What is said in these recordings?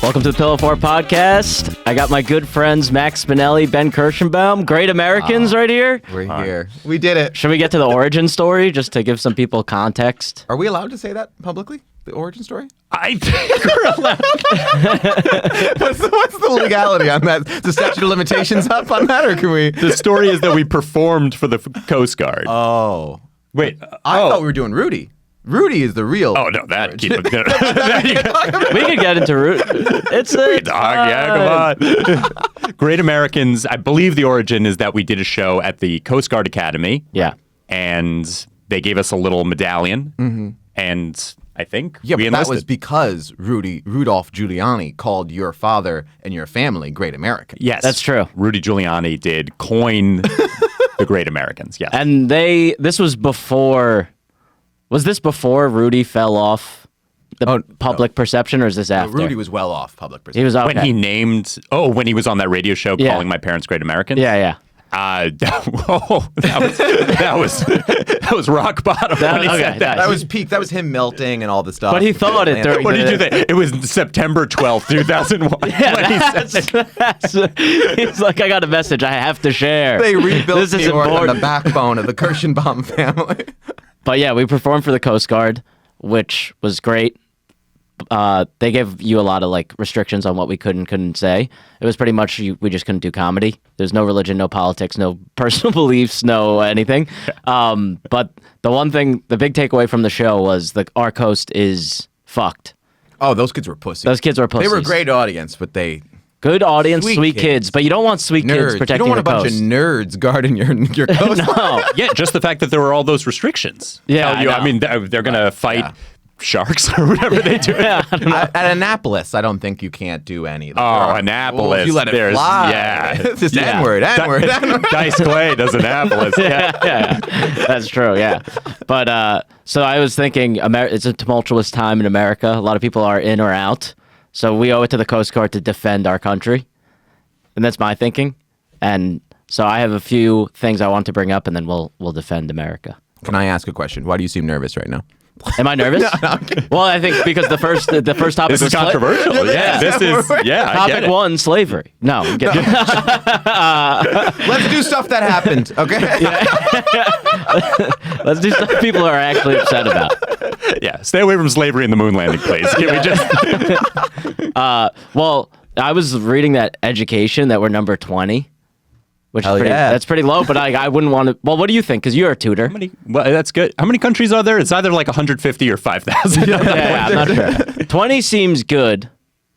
Welcome to the Pillow Fort Podcast. I got my good friends Max Spinelli, Ben Kirschenbaum, great Americans right here. We're here. We did it. Should we get to the origin story just to give some people context? Are we allowed to say that publicly? The origin story? I think we're allowed. What's the legality on that? Is the statute of limitations up on that, or can we? The story is that we performed for the Coast Guard. Oh. Wait. I thought we were doing Rudy. Rudy is the real. Oh, no, that. Keep it. We could get into root. It's a Yeah, come on. Great Americans. I believe the origin is that we did a show at the Coast Guard Academy. Yeah. And they gave us a little medallion. Mm-hmm. And I think Yeah, we but enlisted. that was because Rudolph Giuliani called your father and your family great Americans. Yes. That's true. Rudy Giuliani did coin the Great Americans. Yes. And this was before. Was this before Rudy fell off the public perception, or is this after? Rudy was well off public perception. He was okay. when he named, when he was on that radio show calling my parents Great Americans. Yeah. That was rock bottom when he said that. That was peak. That was him melting and all the stuff. But he thought it during. What did you think? It was September 12th, 2001. Yeah, when he said that. he's like, I got a message I have to share. They rebuilt This is New York on important. the backbone of the Kirschenbaum family. But yeah, we performed for the Coast Guard, which was great. They gave you a lot of like restrictions on what we could and couldn't say. It was pretty much we just couldn't do comedy. There's no religion, no politics, no personal beliefs, no anything. But the big takeaway from the show was our coast is fucked. Oh, those kids were pussies. Those kids were pussies. They were a great audience, but they Good audience, Sweet sweet kids. kids. But you don't want sweet nerds. kids You protecting don't want a the bunch coast. of nerds guarding your coast. No. Yeah, just the fact that there were all those restrictions. Yeah, Tell you, I know. mean, they're going to fight sharks or whatever they do. Yeah, I don't know. At Annapolis, I don't think you can't do any. Oh, Annapolis. If you let it There's- fly. yeah. It's just Yeah. N-word. Dice Clay does Annapolis. yeah, that's true. Yeah, but so I was thinking, it's a tumultuous time in America. A lot of people are in or out, so we owe it to the Coast Guard to defend our country, and that's my thinking. And so I have a few things I want to bring up, and then we'll defend America. Can I ask a question? Why do you seem nervous right now? Am I nervous? Well, I think because the first topic This was is controversial. Yeah. This is, I get Topic it. one, slavery. No, I'm kidding. Let's do stuff that happened, okay? Let's do stuff people are actually upset about. Yeah, stay away from slavery and the moon landing, please. Can we just... Well, I was reading that education that we're number 20, which Hell is yeah. that's pretty low, but I wouldn't want to. Well, what do you think? Because you're a tutor. Well, that's good. How many countries are there? It's either like 150 or 5,000. Yeah, I'm not sure. 20 seems good,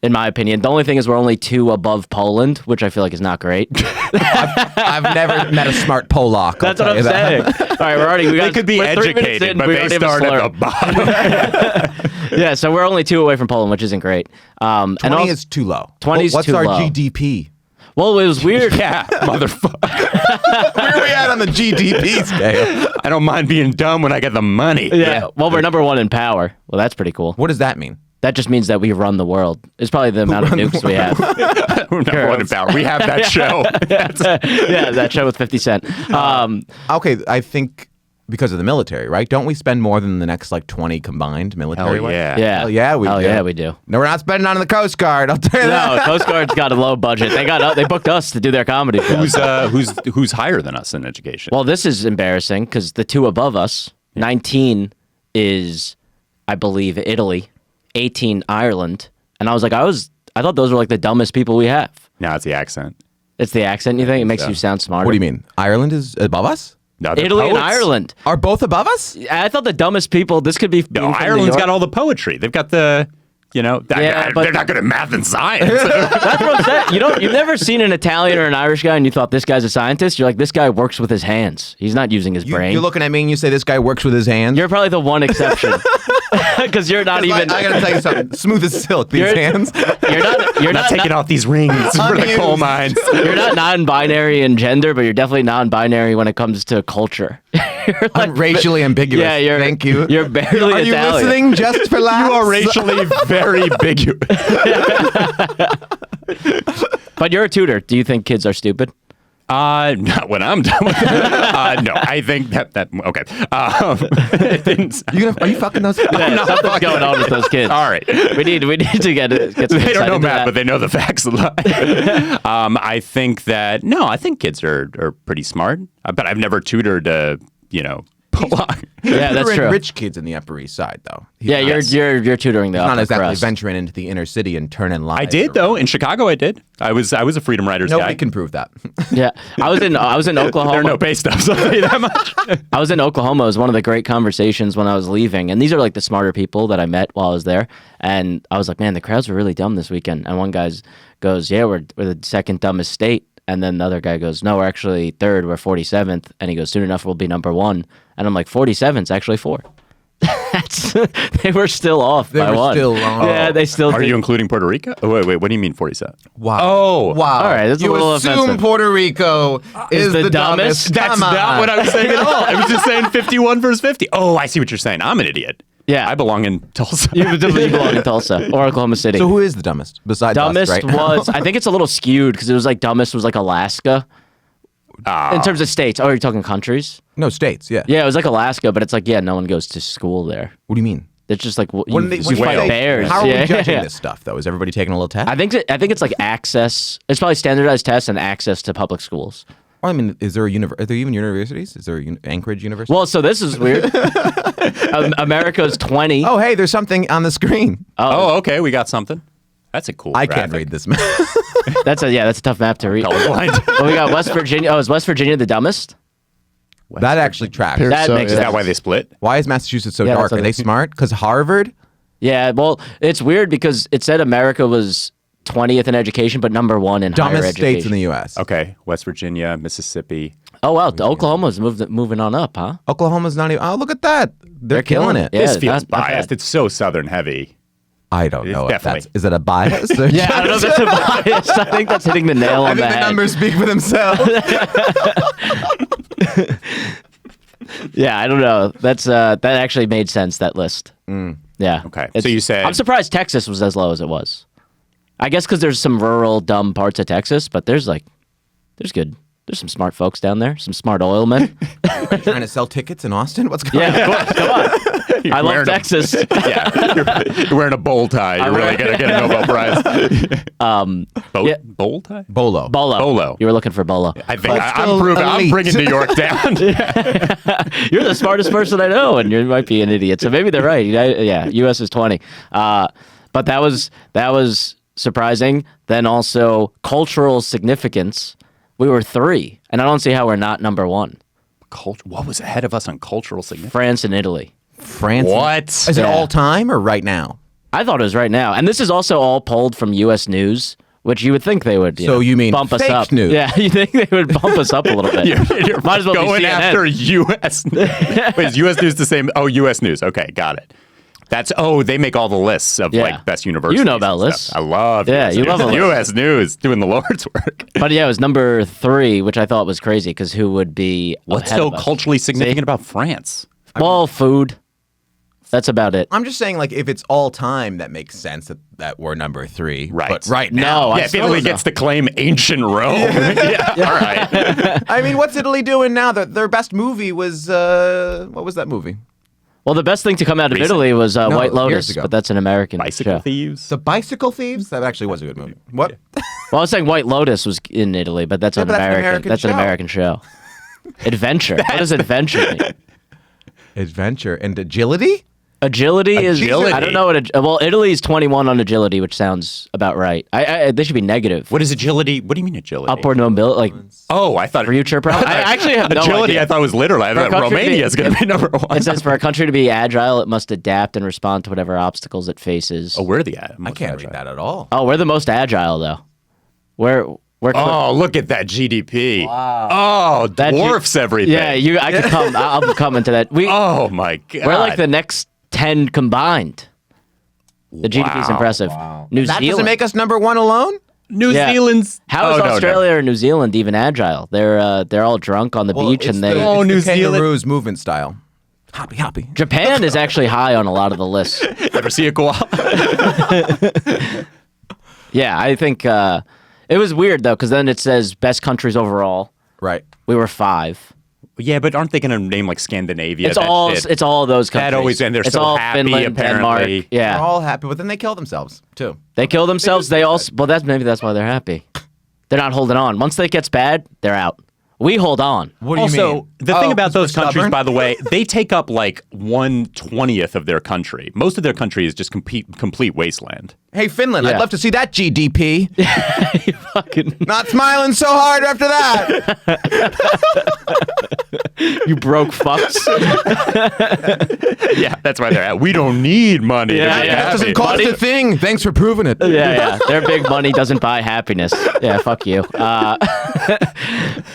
in my opinion. The only thing is we're only 2 above Poland, which I feel like is not great. I've never met a smart Polak. That's what I'm saying. All right, They could be educated, but they start at the bottom. Yeah, so we're only 2 away from Poland, which isn't great. 20 and also, is too low. 20 is What's too our low. GDP? Well, it was weird. Yeah, motherfucker. Where are we at on the GDP scale? I don't mind being dumb when I get the money. Yeah. Well, we're number 1 in power. Well, that's pretty cool. What does that mean? That just means that we run the world. It's probably the amount of nukes we have. We're number one in power. We have that show. Yeah, that show with 50 Cent. Okay, I think because of the military, right? Don't we spend more than the next like 20 combined military? Hell yeah. Yeah. Hell yeah, we do. Yeah, we do. No, we're not spending on the Coast Guard. I'll tell you No, that. Coast Guard's got a low budget. They booked us to do their comedy shows. Who's higher than us in education? Well, this is embarrassing because the 2 above us, 19 is, I believe, Italy, 18 Ireland, and I was like, I thought those were like the dumbest people we have. No, it's the accent. It's the accent, you think? It makes you sound smarter. What do you mean? Ireland is above us? No, they're Italy and poets. Ireland. Are both above us? I thought the dumbest people. This could be. No, being from New Ireland's York. got all the poetry. They've got the, Yeah, but- they're not good at math and science. That's what I'm saying. You've never seen an Italian or an Irish guy and you thought this guy's a scientist. You're like, this guy works with his hands. He's not using his brain. You're looking at me and you say this guy works with his hands? You're probably the one exception because you're not even. I gotta tell you something. Smooth as silk, these You're- hands. You're not taking off these rings for the coal mines. You're not non-binary in gender, but you're definitely non-binary when it comes to culture. You're like, I'm racially ambiguous. yeah, you're. Thank you. You're barely Are you Italian. listening just for laughs? You are racially very ambiguous. But you're a tutor. Do you think kids are stupid? Not when I'm done with it. No, I think that okay. It didn't, Are you fucking those? Yeah, something's going on with those kids. all right. We need to get some They don't know insight into math, that. but they know the facts. I think that I think kids are pretty smart, but I've never tutored Polak. Yeah, that's Tutoring true. rich kids in the Upper East Side, though. He's Yeah, not- you're tutoring the not upper exactly crust. venturing into the inner city and turning lives. I did though in Chicago. I did. I was a Freedom Riders Nobody guy. can prove that. Yeah, I was in Oklahoma. There are no pay stubs. I'll tell you that much. I was in Oklahoma. It was one of the great conversations when I was leaving. And these are like the smarter people that I met while I was there. And I was like, man, the crowds were really dumb this weekend. And one guy goes, yeah, we're the second dumbest state. And then the other guy goes, no, we're actually third. We're 47th. And he goes, soon enough, we'll be number one. And I'm like, 47's actually four. They were still off They by were one. still wrong. Yeah, they still Are did. you including Puerto Rico? Oh, wait. What do you mean 47? Wow. Oh. wow. All right, that's a you little assume offensive. Puerto Rico is the the dumbest? dumbest. That's Come not on. what I was saying at all. I was just saying 51 versus 50. Oh, I see what you're saying. I'm an idiot. Yeah. I belong in Tulsa. You belong in Tulsa or Oklahoma City. So who is the dumbest besides Dumbest us, right? was, I think it's a little skewed because it was like dumbest was like Alaska in terms of states. Oh, are you talking countries? No, states, yeah. Yeah, it was like Alaska, but it's like, yeah, no one goes to school there. What do you mean? It's just like, you When fight say- bears. How are yeah, we judging yeah. this stuff, though? Is everybody taking a little test? I think it's like access. It's probably standardized tests and access to public schools. Well, I mean, is there are there even universities? Is there Anchorage University? Well, so this is weird. America's 20. Oh, hey, there's something on the screen. Oh, okay. We got something. That's a cool I can't graphic. read this map. That's a tough map to read. Colorblind. Well, we got West Virginia. Oh, is West Virginia the dumbest? That actually tracks. That makes Is sense. that why they split? Why is Massachusetts so Yeah, dark? that's Are they smart? Because Harvard? Yeah, well, it's weird because it said America was 20th in education, but number one in higher Dumbest education. states in the U.S. Okay. West Virginia, Mississippi. Oh, wow. Oklahoma's moving on up, huh? Oklahoma's not even. Oh, look at that. They're killing it. Yeah, This feels not bad. biased. It's so Southern heavy. I don't know if Definitely. that's. Is it a bias? Yeah, I don't know if that's a bias. I think that's hitting the nail I on think the the head. numbers speak for themselves. Yeah, I don't know. That actually made sense, that list. Yeah. Okay. It's- So you said- I'm surprised Texas was as low as it was. I guess because there's some rural, dumb parts of Texas, but there's some smart folks down there, some smart oil men. Trying to sell tickets in Austin? What's going Yeah, on? of course, come on. I love wearing a- Texas. Yeah. You're wearing a bow tie. You're really going to get a Nobel Prize. Yeah. Bow tie? Bolo. Bolo. You were looking for Bolo. I think I'm still proving. I'm elite. bringing New York down. You're the smartest person I know, and you might be an idiot. So maybe they're right. Yeah, U.S. is 20. But that was surprising. Then also cultural significance. We were 3, and I don't see how we're not number 1. What was ahead of us on cultural significance? France and Italy. France. What? Is it Yeah. all time or right now? I thought it was right now, and this is also all pulled from U.S. News, which you would think they would. So you mean bump us fake up? news? Yeah, you think they would bump us up a little bit? You're Might as well going be CNN. after U.S. Wait, is U.S. News the same? Oh, U.S. News. Okay, got it. They make all the lists of Yeah. like best universities. You know about and lists. stuff. I love. Yeah, US you News. love a list. U.S. News doing the Lord's work. But yeah, it was number 3, which I thought was crazy because who would be What's ahead so of us? culturally significant about France? Well, food. That's about it. I'm just saying, like, if it's all time, that makes sense that we're number 3. Right. But right No, now. I Yeah, if still Italy don't know. gets to claim ancient Rome. Yeah, all right. I mean, what's Italy doing now? Their best movie was, what was that movie? Well, the best thing to come out of Recent. Italy was White years Lotus, ago. but that's an American Bicycle show. thieves. The Bicycle Thieves? That actually was a good movie. What? Well, I was saying White Lotus was in Italy, but that's an but that's an American. American That's an show. American show. Adventure. What does adventure mean? Adventure and agility? Agility is. Agility. I don't know what. Well, Italy's 21 on agility, which sounds about right. They should be negative. What is agility? What do you mean agility? Upward mobility, like Oh, I thought future. I actually have no agility. idea. I thought was literal. I thought country to Romania be- is going to be number 1. It says for a country to be agile, it must adapt and respond to whatever obstacles it faces. Oh, we're the I can't read that at all. Oh, we're the most agile though. We're Oh, look at that GDP. Wow. Oh, That G- dwarfs everything. Yeah, I could come. I'll come into that. Oh my God. We're like the next 10 combined. The GDP is Wow. impressive. New That Zealand. doesn't make us number 1 alone? New Yeah. Zealand's. How is Oh, no, Australia or New Zealand even agile? They're all drunk on the beach it's and they. the, Oh, it's New the Zealand. kangaroos movement style. Hoppy, hoppy. Japan is actually high on a lot of the lists. Ever see a koala? Yeah, I think it was weird though, because then it says best countries overall, Right. We were 5. Yeah, but aren't they going to name like Scandinavia? It's all those countries. That always, and they're it's so all happy, Finland, apparently. Denmark. Yeah, They're all happy, but then they kill themselves too. they kill themselves. They also, well, maybe that's why they're happy. They're not holding on. Once it gets bad, they're out. We hold on. What do you Also, mean? the thing about 'cause we're those countries, stubborn? by the way, they take up like 1/20th of their country. Most of their country is just complete wasteland. Hey, Finland, Yeah. I'd love to see that GDP. You fucking, Not smiling so hard after that. you broke fucks. Yeah, that's why they're at. We don't need money. Yeah, to be yeah. That happy. doesn't cost a thing. Thanks for proving it. Yeah. Their big money doesn't buy happiness. Yeah, fuck you.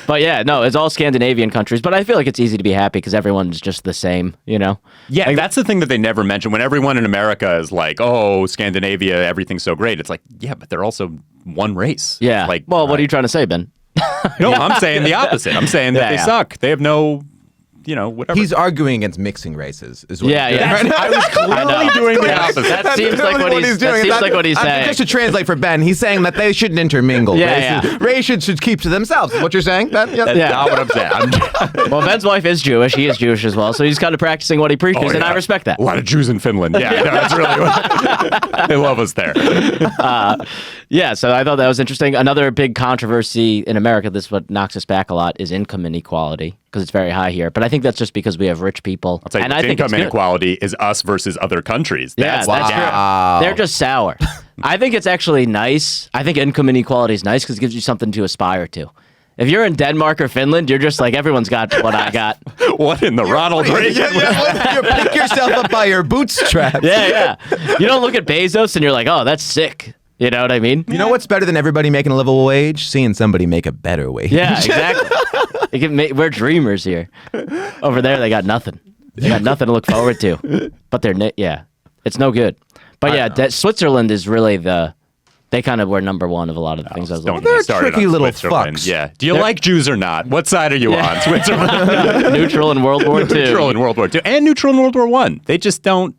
But yeah, no, it's all Scandinavian countries. But I feel like it's easy to be happy because everyone's just the same, you know? Yeah, that's the thing that they never mention. When everyone in America is like, "Oh, Scandinavia, everything's so great," it's like, yeah, but they're also one race. Yeah. Like, well, what are you trying to say, Ben? no, I'm saying the opposite. I'm saying that Yeah, they yeah. suck. They have no, whatever. He's arguing against mixing races. Is what Yeah, he's doing yeah. right now. I was clearly doing the opposite. That seems like what he's doing. That seems like what he's saying. Just to translate for Ben, he's saying that they shouldn't intermingle. Yeah, Races should keep to themselves. Is what you're saying, Ben? Yep. That's Yeah. not what I'm saying. Well, Ben's wife is Jewish. He is Jewish as well. So he's kind of practicing what he preaches, and I respect that. A lot of Jews in Finland. Yeah, no, that's really what they love us there. Yeah, so I thought that was interesting. Another big controversy in America, this is what knocks us back a lot, is income inequality, because it's very high here. But I think that's just because we have rich people. I'll tell you, and I think income it's good. inequality is us versus other countries. Yeah, That's that's the gap. Wow. true. They're just sour. I think it's actually nice. I think income inequality is nice because it gives you something to aspire to. If you're in Denmark or Finland, you're just like, everyone's got what I got. What in the Ronald Reagan? You pick yourself up by your bootstraps. Yeah. You don't look at Bezos and you're like, oh, that's sick. You know what I mean? You know what's better than everybody making a livable wage? Seeing somebody make a better wage. Yeah, exactly. We're dreamers here. Over there, they got nothing. They got nothing to look forward to. But it's no good. But yeah, Switzerland is really they kind of were number one of a lot of the things I was Don't looking get me They're started tricky on little Switzerland. fucks. Yeah. Do you like Jews or not? What side are you on? Switzerland. at. Neutral in World War II. Neutral in World War II and neutral in World War I. They just don't.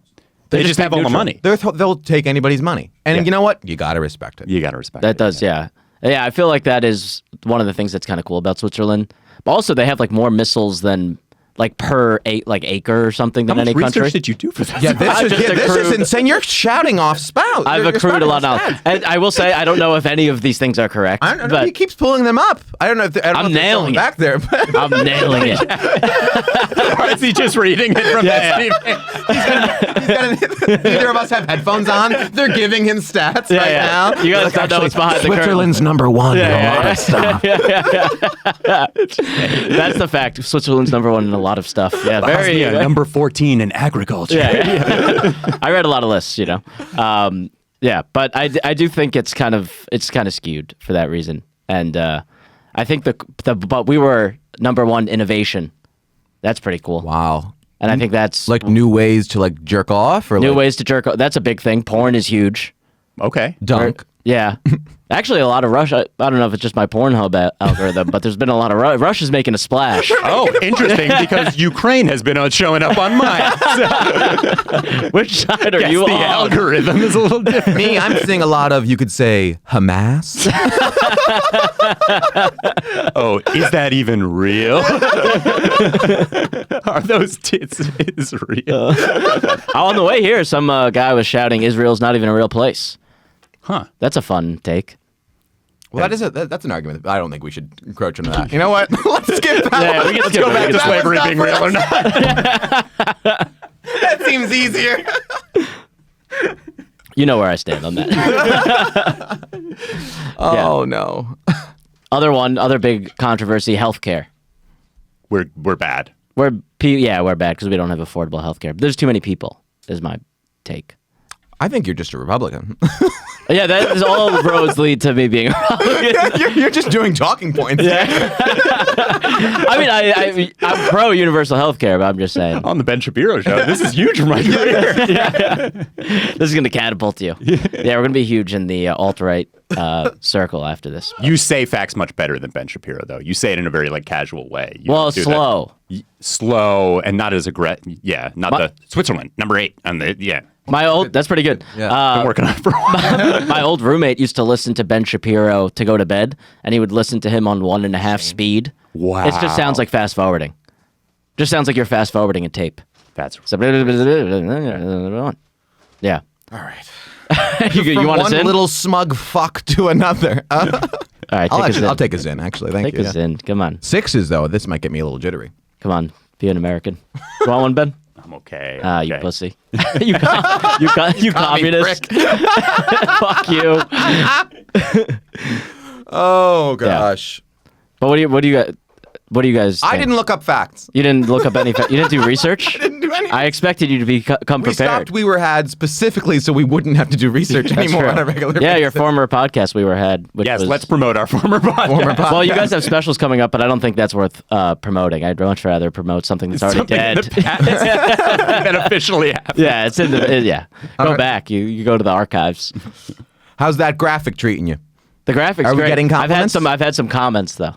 They just have all the money. They'll take anybody's money. And Yeah. you know what? You got to respect it. You got to respect That it. does, yeah. Yeah, I feel like that is one of the things that's kind of cool about Switzerland. But also, they have like more missiles than like per acre or something How than much any country. research did you do for this? Yeah, this just is accrued- insane. You're shouting off spout. I've You're accrued a spouting lot off now. stats. And I will say, I don't know if any of these things are correct. I don't know. but He keeps pulling them up. I don't know if I'm know if they're nailing going it. back there. But I'm nailing it. Or is he just reading it from Yeah, neither of us have headphones on. They're giving him stats right now. You guys don't know what's behind the curtain. Switzerland's number one. in a Yeah, lot of stuff. That's the fact. Switzerland's number one in a lot of stuff. Yeah, very. Bosnia, number 14 in agriculture. Yeah. I read a lot of lists, you know. Yeah, but I do think it's kind of skewed for that reason, and I think but we were number one innovation. That's pretty cool. Wow. And I think that's Like new ways to like jerk off or new like ways to jerk off. That's a big thing. Porn is huge. Okay. dunk. Yeah. Actually, a lot of Russia. I don't know if it's just my Pornhub algorithm, but there's been a lot of Russia's making a splash. Oh, interesting, because Ukraine has been showing up on mine. Which side are Guess you the on? algorithm is a little different. Me, I'm seeing a lot of, you could say, Hamas. Oh, is that even real? Are those tits real? On the way here, some guy was shouting, "Israel's not even a real place." Huh. That's a fun take. Well, that's an argument. I don't think we should encroach into that. You know what? Let's skip that. Yeah, one. we can Let's skip go it. back We to can slavery being real or not. That seems easier. You know where I stand on that. Oh no. Other big controversy: healthcare. We're bad. We're bad because we don't have affordable healthcare. But there's too many people. Is my take. I think you're just a Republican. Yeah, that is all roads lead to me being a Republican. you're just doing talking points. I mean, I'm pro universal health care, but I'm just saying. On the Ben Shapiro show, this is huge for my career. This is going to catapult you. Yeah, we're going to be huge in the alt-right circle after this. You say facts much better than Ben Shapiro, though. You say it in a very casual way. You Well, don't do slow. that. Slow and not as aggressive. Yeah, not the Switzerland number 8 on the That's pretty good. Been working on it for a while. My old roommate used to listen to Ben Shapiro to go to bed, and he would listen to him on 1.5 speed. Wow. It just sounds like fast forwarding. Just sounds like you're fast forwarding a tape. That's So, yeah. All right. you From want us one in? little smug fuck to another. All right, I'll take us in, actually. Thank Take you. us in. Come on. Sixes, though. This might get me a little jittery. Come on. Be an American. You want one, Ben? I'm okay. You okay. pussy. you communist. Fuck you. Oh, gosh. But what do you guys think? I didn't look up facts. You didn't look up any you didn't do research? Didn't do anything. I expected you to come We prepared. stopped We Were Had specifically so we wouldn't have to do research That's anymore true. on a regular Yeah, basis. your former podcast We Were Had. Which Yes, was, let's promote our former podcast. Well, you guys have specials coming up, but I don't think that's worth promoting. I'd much rather promote something that's already Something in dead. the past that officially happened. Yeah, it's in the yeah. Go right. back. You go to the archives. How's that graphic treating you? The graphics. Are we great. getting compliments? I've had some comments though.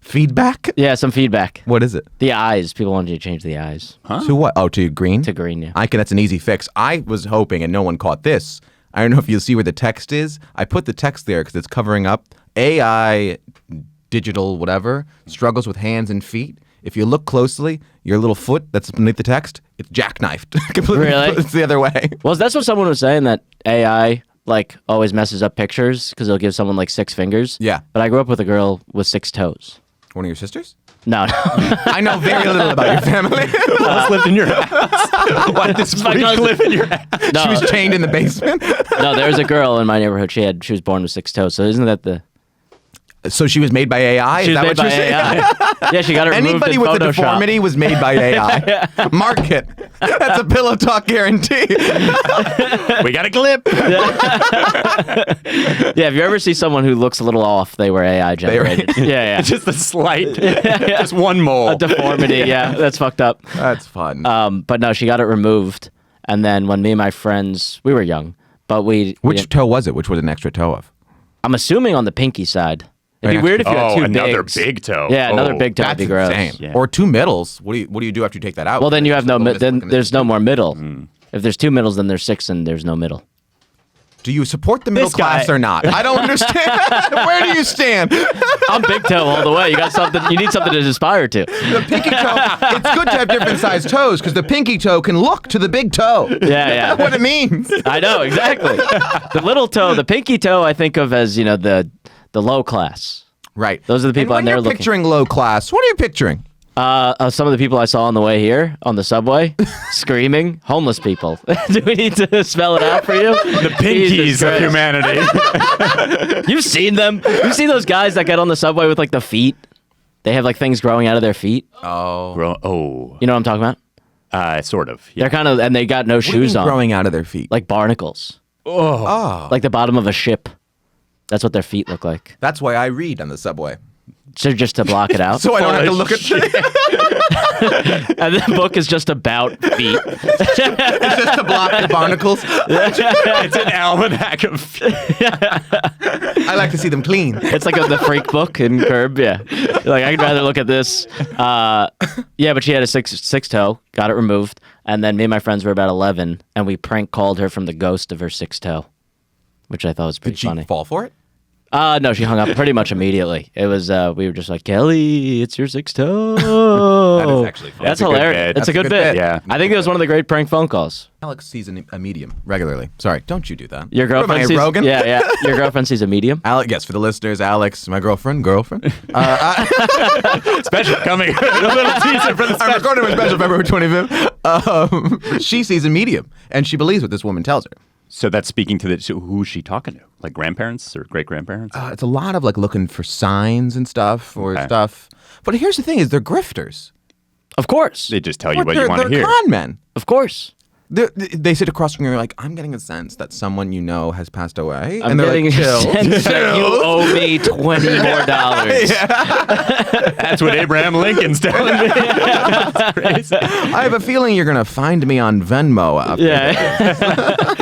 Feedback? Yeah, some feedback. What is it? The eyes. People wanted you to change the eyes To what? Oh, to green? to green. Yeah. That's an easy fix. I was hoping, and no one caught this. I don't know if you'll see where the text is. I put the text there because it's covering up AI, digital, whatever, struggles with hands and feet. If you look closely, your little foot that's beneath the text, it's jackknifed. Completely. Really? It's the other way. Well, that's what someone was saying, that AI like always messes up pictures because it'll give someone like 6 fingers. Yeah. But I grew up with a girl with 6 toes. One of your sisters? No. I know very little about your family. Who else lived in your house? Why does this freak cousin. live in your house? No. She was chained in the basement. No, there was a girl in my neighborhood. She was born with 6 toes. So isn't that the? So she was made by AI? She Is was that made what by you're saying? AI. Yeah, she got it removed Anybody in with a Photoshop. deformity was made by AI. Mark it. That's a Pillow Talk guarantee. We got a clip. Yeah, if you ever see someone who looks a little off, they were AI generated. Yeah. Just a slight, just one mole. A deformity. Yeah, that's fucked up. That's fun. But no, she got it removed, and then when me and my friends, we were young, but Which toe was it? Which was an extra toe of? I'm assuming on the pinky side. It'd be Right. weird if you had 2 another bigs. big toe. Yeah, another Oh, big toe would That's be gross. insane. Yeah. Or 2 middles. What do you do after you take that out? Well, then you have no. Just Then looking at there's the- no more middle. If there's 2 middles, then there's 6, and there's no middle. Do you support the middle This guy- class or not? I don't understand. Where do you stand? I'm big toe all the way. You got something. You need something to aspire to. The pinky toe. It's good to have different sized toes because the pinky toe can look to the big toe. Yeah. That's what it means. I know exactly. The little toe, the pinky toe, I think of as the low class. Right. Those are the people and on when there you're looking. picturing low class, what are you picturing? Some of the people I saw on the way here on the subway, screaming, homeless people. Do we need to spell it out for you? The Jesus pinkies of Christ. humanity. You've seen them. You've seen those guys that get on the subway with like the feet. They have like things growing out of their feet. Oh, You know what I'm talking about? sort of. Yeah. They're kind of, and they got no What do you shoes mean on, growing out of their feet. like barnacles, Oh. like the bottom of a ship. That's what their feet look like. That's why I read on the subway. So just to block it out. So I don't have to look at And the book is just about feet. just to block the barnacles. It's an almanac of. I like to see them clean. It's like the freak book in Curb. Yeah, like I'd rather look at this. Yeah, but she had a six toe, got it removed, and then me and my friends were about 11, and we prank called her from the ghost of her 6 toe, which I thought was pretty Did she funny. fall for it? No, she hung up pretty much immediately. It was we were just like, Kelly, it's your 6 toe. That is actually fun. That's That's a good hilarious. bit. It's a good bit. Yeah. I think it was one of the great prank phone calls. Alex sees a medium regularly. Sorry, don't you do that. Your girlfriend What am I, sees Rogan? Yeah. Your girlfriend sees a medium. Alex, yes, for the listeners, Alex, my girlfriend. Special coming. A little teaser for the I'm special. recording my special February 25th. She sees a medium, and she believes what this woman tells her. So that's speaking to so who's she talking to? Like grandparents or great grandparents? It's a lot of like looking for signs and stuff or Okay. stuff. But here's the thing: is they're grifters. Of course. They just tell you what you want to they're hear. con men. Of course. They sit across from you and you're like, I'm getting a sense that someone you know has passed away. I'm and they're getting like, a chill. sense that you chill. owe me $20 more. That's what Abraham Lincoln's telling me. That's crazy. I have a feeling you're going to find me on Venmo after. Yeah.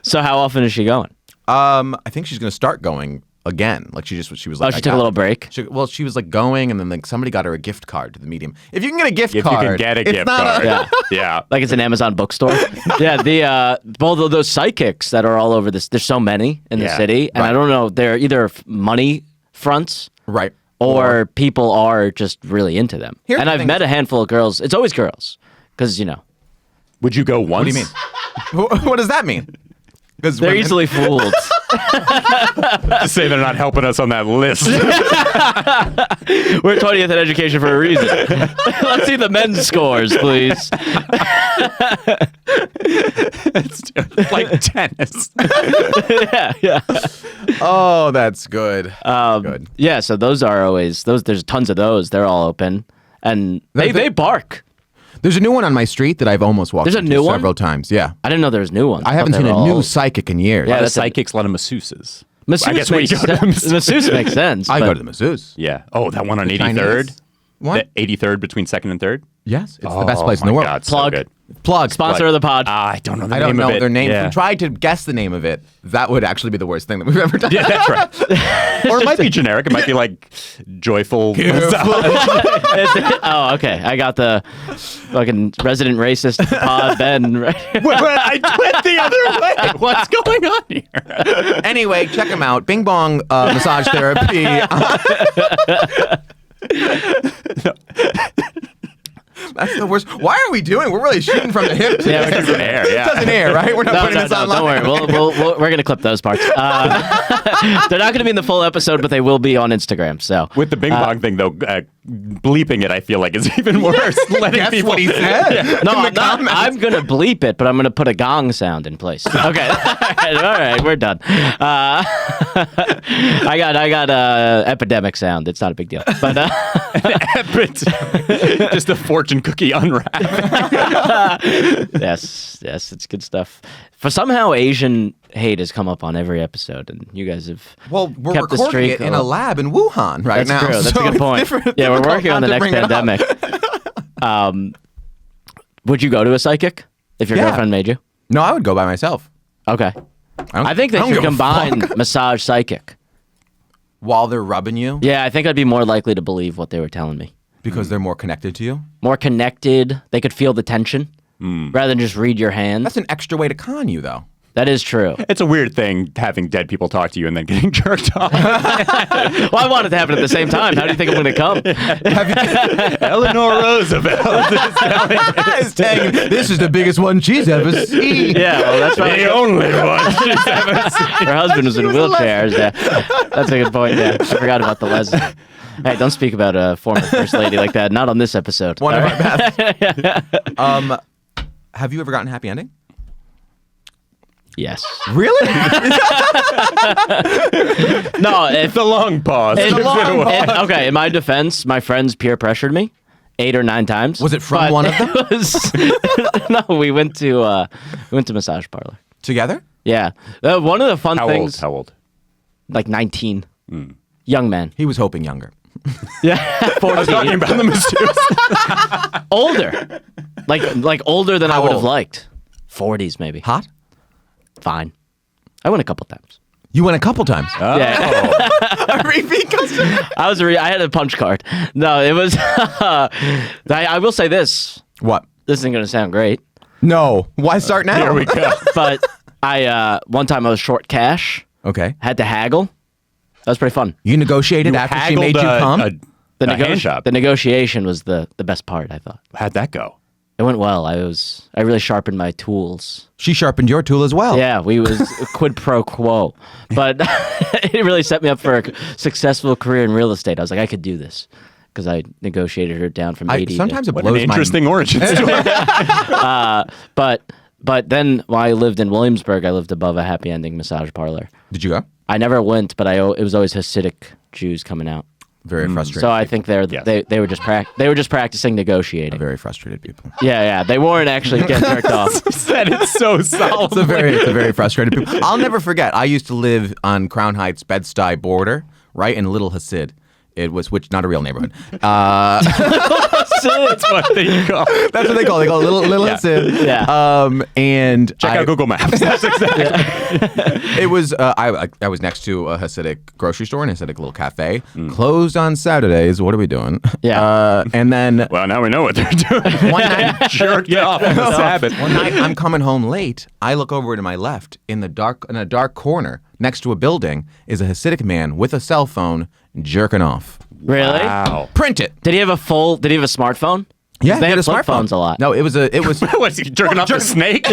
So how often is she going? I think she's going to start going again. Like she was like, Oh, she took a little break. She was like going, and then like somebody got her a gift card to the medium. If you can get a gift If card, you can get a it's gift not card. Yeah. Yeah. Like it's an Amazon bookstore. Yeah, both of those psychics that are all over this. There's so many in the Yeah. city, and I Right. don't know. They're either money fronts right. or people are just really into them. Here's And the I've thing. met a handful of girls. It's always girls, because Would you go once? What do you mean? What does that mean? Because they're easily fooled. To say they're not helping us on that list. We're 20th in education for a reason. Let's see the men's scores, please. It's like tennis. yeah. Oh, that's good. Good. Yeah, so those are always those. There's tons of those. They're all open, and they bark. There's a new one on my street that I've almost walked There's a into new one? several times. Yeah. I didn't know there was new ones. I haven't thought seen they a were new all- psychic in years. A lot of that's a- psychics, a lot of masseuses. Masseuse I guess we makes go to sense. masseuse. Masseuse makes sense. I but go to the masseuse. Yeah. Oh, that one on The 83rd? Chinese? What? The 83rd between 2nd and 3rd? Yes. It's the best place in the my world. God, so Plug. good. Plug. Sponsor of the pod. I don't know the I name don't know of it. their name. If Yeah. we tried to guess the name of it, that would actually be the worst thing that we've ever done. Yeah, that's right. Or it might be generic. It might be like joyful. Oh, okay. I got the fucking resident racist pod Ben. Right? Wait, I went the other way. What's going on here? Anyway, check them out. Bing Bong Massage Therapy. That's the worst. Why are we doing? We're really shooting from the hip. Yeah, we're It doesn't air. Yeah. It doesn't air, right? We're not No, putting no, this no, online. don't worry. We're going to clip those parts. They're not going to be in the full episode, but they will be on Instagram. So With the Bing Bong thing, though, bleeping it, I feel like is even worse. Letting Guess people what he said. no, In the comments. I'm going to bleep it, but I'm going to put a gong sound in place. Okay. All right, we're done. I got epidemic sound. It's not a big deal. But just a fortune cookie unwrap. yes, it's good stuff. For somehow Asian hate has come up on every episode, and you guys have Well, we're kept the recording streak it in a lab in Wuhan right That's now. true. That's so a good it's point. Yeah, we're working on the next pandemic. Would you go to a psychic if your Yeah. girlfriend made you? No, I would go by myself. Okay. I think they I don't should give a combine fuck. massage psychic. While they're rubbing you Yeah, I think I'd be more likely to believe what they were telling me. because they're more connected to you. More connected. They could feel the tension rather than just read your hand. That's an extra way to con you, though. That is true. It's a weird thing having dead people talk to you and then getting jerked off. Well, I want it to happen at the same time. How do you think I'm going to come? Eleanor Roosevelt is telling It's saying, this is the biggest one she's ever seen. Yeah, well, that's right. the only one she's ever seen. Her husband was in wheelchairs. Yeah, that's a good point. Yeah, I forgot about the lesbian. Hey, don't speak about a former first lady like that. Not on this episode. One All of right? our best. Have you ever gotten a happy ending? Yes. Really? No. If The long pause. okay, in my defense, my friends peer pressured me 8 or 9 times. Was it from but one of them? It was, no, we went to massage parlor. Together? Yeah, one of the fun How old? things. How old? Like 19, young man. He was hoping younger. Yeah, 14. Talking about the masseuse. Older, like older than I How would have old? liked. 40s maybe. Hot? Fine. I went a couple times. You went a couple times. Yeah. A repeat customer? I had a punch card. No, it was. I will say this. What? This isn't going to sound great, No. Why start now? Here we go. but I one time I was short cash. Okay. Had to haggle. That was pretty fun. You negotiated after she made you come? The hand shop. The negotiation was the best part. I thought How'd that go? it went well. I really sharpened my tools. She sharpened your tool as well. Yeah, we was quid pro quo, but it really set me up for a successful career in real estate. I was like, I could do this because I negotiated her down from 80. Sometimes it What an blows my interesting origin story. But then while I lived in Williamsburg, I lived above a happy ending massage parlor. Did you go? I never went, but it was always Hasidic Jews coming out. Very frustrated. So I think they were just practicing negotiating. Very frustrated people. Yeah, they weren't actually getting jerked off. Said it so solemnly. It's a very frustrated people. I'll never forget. I used to live on Crown Heights Bed-Stuy border, right in Little Hasid. It was not a real neighborhood. That's what they call. That's what they call it. They call it Little Hasid. Yeah. And Check out Google Maps. That's exactly. It was I was next to a Hasidic grocery store and a Hasidic little cafe. Closed on Saturdays. What are we doing? Yeah. And then Well, now we know what they're doing. one night, Jerked off on the Sabbath. one night I'm coming home late. I look over to my left in a dark corner next to a building is a Hasidic man with a cell phone jerking off. Really? Wow. Print it. Did he have a smartphone? Yeah, They he had have a flip smartphone. phones a lot. No, it was. What's he jerking off a snake?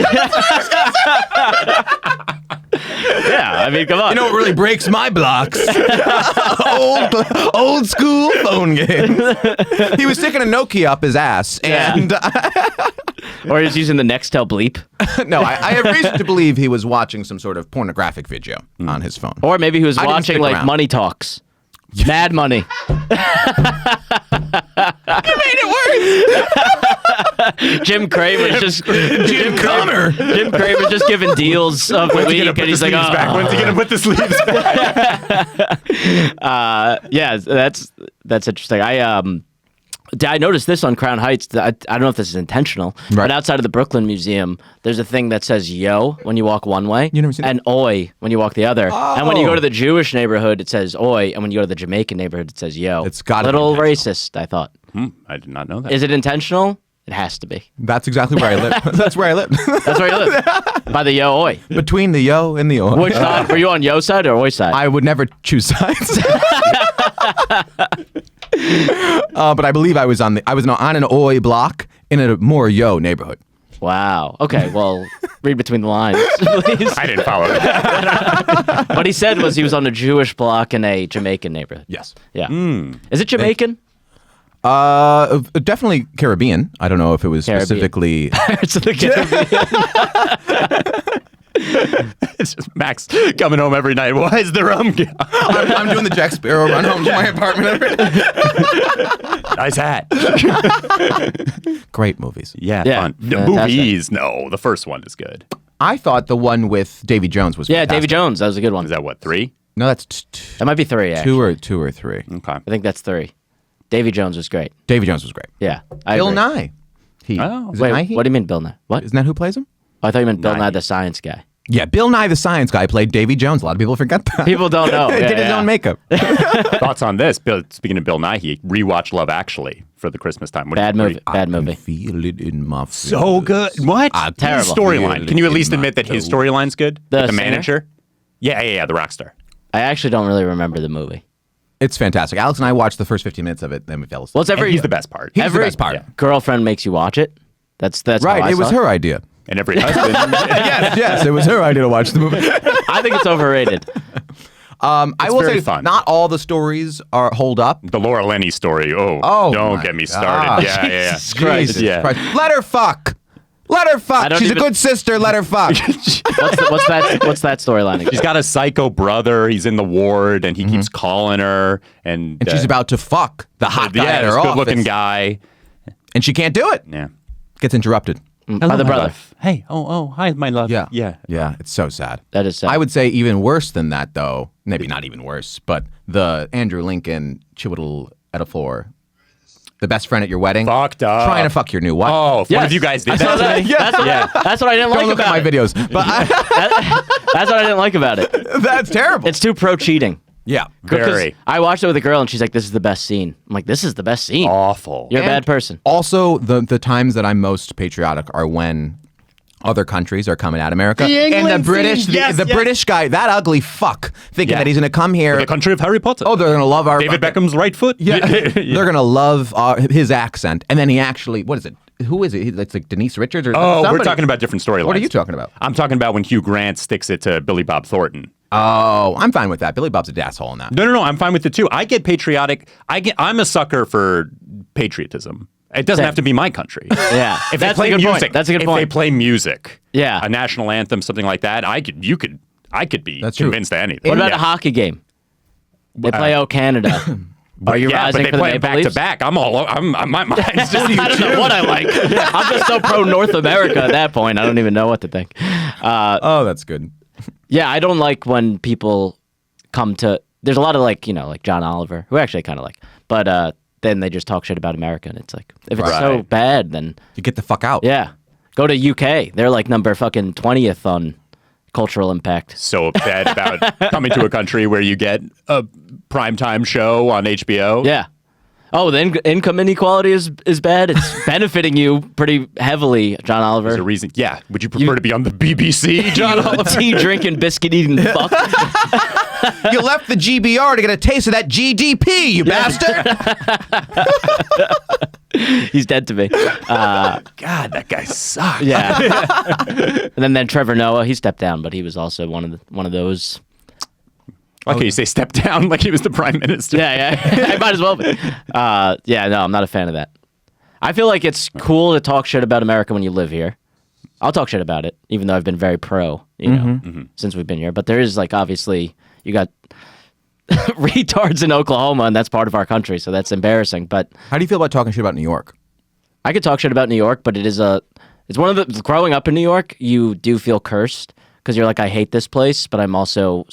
Yeah, I mean, come on. You know what really breaks my blocks? old school phone games. He was sticking a Nokia up his ass, and Or he's using the Nextel bleep. no, I have reason to believe he was watching some sort of pornographic video on his phone. Or maybe he was I didn't watching stick like around. Money Talks. Mad Money. Made it Jim Cramer's just Jim Cramer. Jim Cramer's just giving deals of the week, and he's like, sleeves back? When's he gonna put the sleeves back? yeah, that's interesting. I noticed this on Crown Heights. I don't know if this is intentional, Right. but outside of the Brooklyn Museum, there's a thing that says "yo" when you walk one way, You never seen that? and "oi" when you walk the other. And when you Oh. go to the Jewish neighborhood, it says "oi," and when you go to the Jamaican neighborhood, it says "yo." It's gotta be little intentional. racist, I thought. I did not know that. Is it intentional? It has to be. That's exactly where I live. That's where I live. That's where you live. By the yo oi. Between the yo and the oi. Which side? Were you on yo side or oi side? I would never choose sides. But I believe I was on an oi block in a more yo neighborhood. Wow. Okay. Well, read between the lines, please. I didn't follow that. What he said was he was on a Jewish block in a Jamaican neighborhood. Yes. Yeah. Is it Jamaican? Definitely Caribbean. I don't know if it was Caribbean. specifically. It's the Caribbean. It's just Max coming home every night. Why is the rum? I'm doing the Jack Sparrow run home to my apartment every day. Nice hat. Great movies. Yeah, Yeah, fun. The fantastic. movies, no. The first one is good. I thought the one with Davy Jones was Yeah, fantastic. Davy Jones. That was a good one. Is that what, 3? No, that's That might be 3. Actually. two or three. Okay. I think that's 3. Davy Jones was great. Davy Jones was great. Yeah. I Bill agree. Nye. Oh. Is it Wait, Nye he? what do you mean Bill Nye? What? Isn't that who plays him? Oh, I thought you meant Bill Nye. Nye the science guy. Yeah, Bill Nye the Science Guy played Davy Jones. A lot of people forget that. People don't know. He Yeah, did his yeah. own makeup. Thoughts on this? Speaking of Bill Nighy, rewatch Love Actually for the Christmas time. What do you Bad think? movie. Bad movie. Feel it in my So good. What? Terrible. His storyline. Can you at least In my admit that his toe. storyline's good? The With the singer? manager? Yeah, the rock star. I actually don't really remember the movie. It's fantastic. Alex and I watched the first 15 minutes of it, then we fell asleep. Well, it's And every he's the best part. He's the every best part. Yeah. girlfriend makes you watch it. That's how Right, I it was saw her idea. And every husband. yes, it was her idea to watch the movie. I think it's overrated. I will very say, fun. not all the stories are hold up. The Laura Lenny story. Oh, don't my get me started. God. Yeah. Jesus Christ. Jesus Yeah. Christ. Let her fuck. Let her I fuck. don't She's even- a good sister. Let her fuck. What's that storyline again? He's got a psycho brother. He's in the ward, and he keeps calling her. And And she's about to fuck the hot guy yeah, at this her good-looking office. guy. And she can't do it. Yeah. Gets interrupted. By the brother. Hey, hi, my love. Yeah. Yeah. Yeah. It's so sad. That is sad. I would say even worse than that, though. Maybe not even worse, but the Andrew Lincoln Chiwetel Ejiofor, the best friend at your wedding, Fucked up. trying to fuck your new wife. Oh, if one Yes. of you guys did I saw that. that. That's what I didn't Don't like look at about my it. videos, but That's what I didn't like about it. that's terrible. It's too pro cheating. yeah. Very I watched it with a girl and she's like, "This is the best scene." I'm like, "This is the best scene." awful. You're a And bad person. Also, the times that I'm most patriotic are when other countries are coming at America. The and the England British, scene, yes, the yes. British guy, that ugly fuck, thinking Yeah. that he's going to come here. The country of Harry Potter. Oh, they're going to love our David Beckham's right foot. Yeah, they're gonna love his accent, and then he actually, what is it? Who is it? It's like Denise Richards or Oh, somebody. we're talking about different storylines. What are you talking about? I'm talking about when Hugh Grant sticks it to Billy Bob Thornton. Oh, I'm fine with that. Billy Bob's a asshole in that. No. I'm fine with it too. I get patriotic. I'm a sucker for patriotism. It doesn't Same. have to be my country. Yeah, If that's they play a good music, point. That's a good if point. they play music, Yeah. a national anthem, something like that, I could be That's true. convinced to anything. What about Yeah. a hockey game? They play "Oh Canada." Are you yeah, rising but they for the play it Maple back to Leafs? back. I'm my mind's just. I don't know what I like. I'm just so pro North America at that point. I don't even know what to think. Oh, that's good. Yeah, I don't like when people come to. There's a lot of like John Oliver, who I actually kind of like, but then they just talk shit about America, and it's like if it's so Right. bad, then You get the fuck out. yeah, go to UK. They're like number fucking 20th on cultural impact. So upset about coming to a country where you get a primetime show on HBO. Yeah. Oh, the income inequality is bad. It's benefiting you pretty heavily, John Oliver. There's a reason. Yeah. Would you prefer to be on the BBC, John Oliver? Tea drinking, biscuit eating fuck. You left the GBR to get a taste of that GDP, you bastard. He's dead to me. God, that guy sucks. Yeah. And then Trevor Noah, he stepped down, but he was also one of those. Okay, you say step down like he was the prime minister. Yeah. I might as well be. Yeah, no, I'm not a fan of that. I feel like it's cool to talk shit about America when you live here. I'll talk shit about it, even though I've been very pro, since we've been here. But there is, like, obviously, you got retards in Oklahoma, and that's part of our country, so that's embarrassing. But How do you feel about talking shit about New York? I could talk shit about New York, but it's one of the, growing up in New York, you do feel cursed, because you're like, I hate this place, but I'm also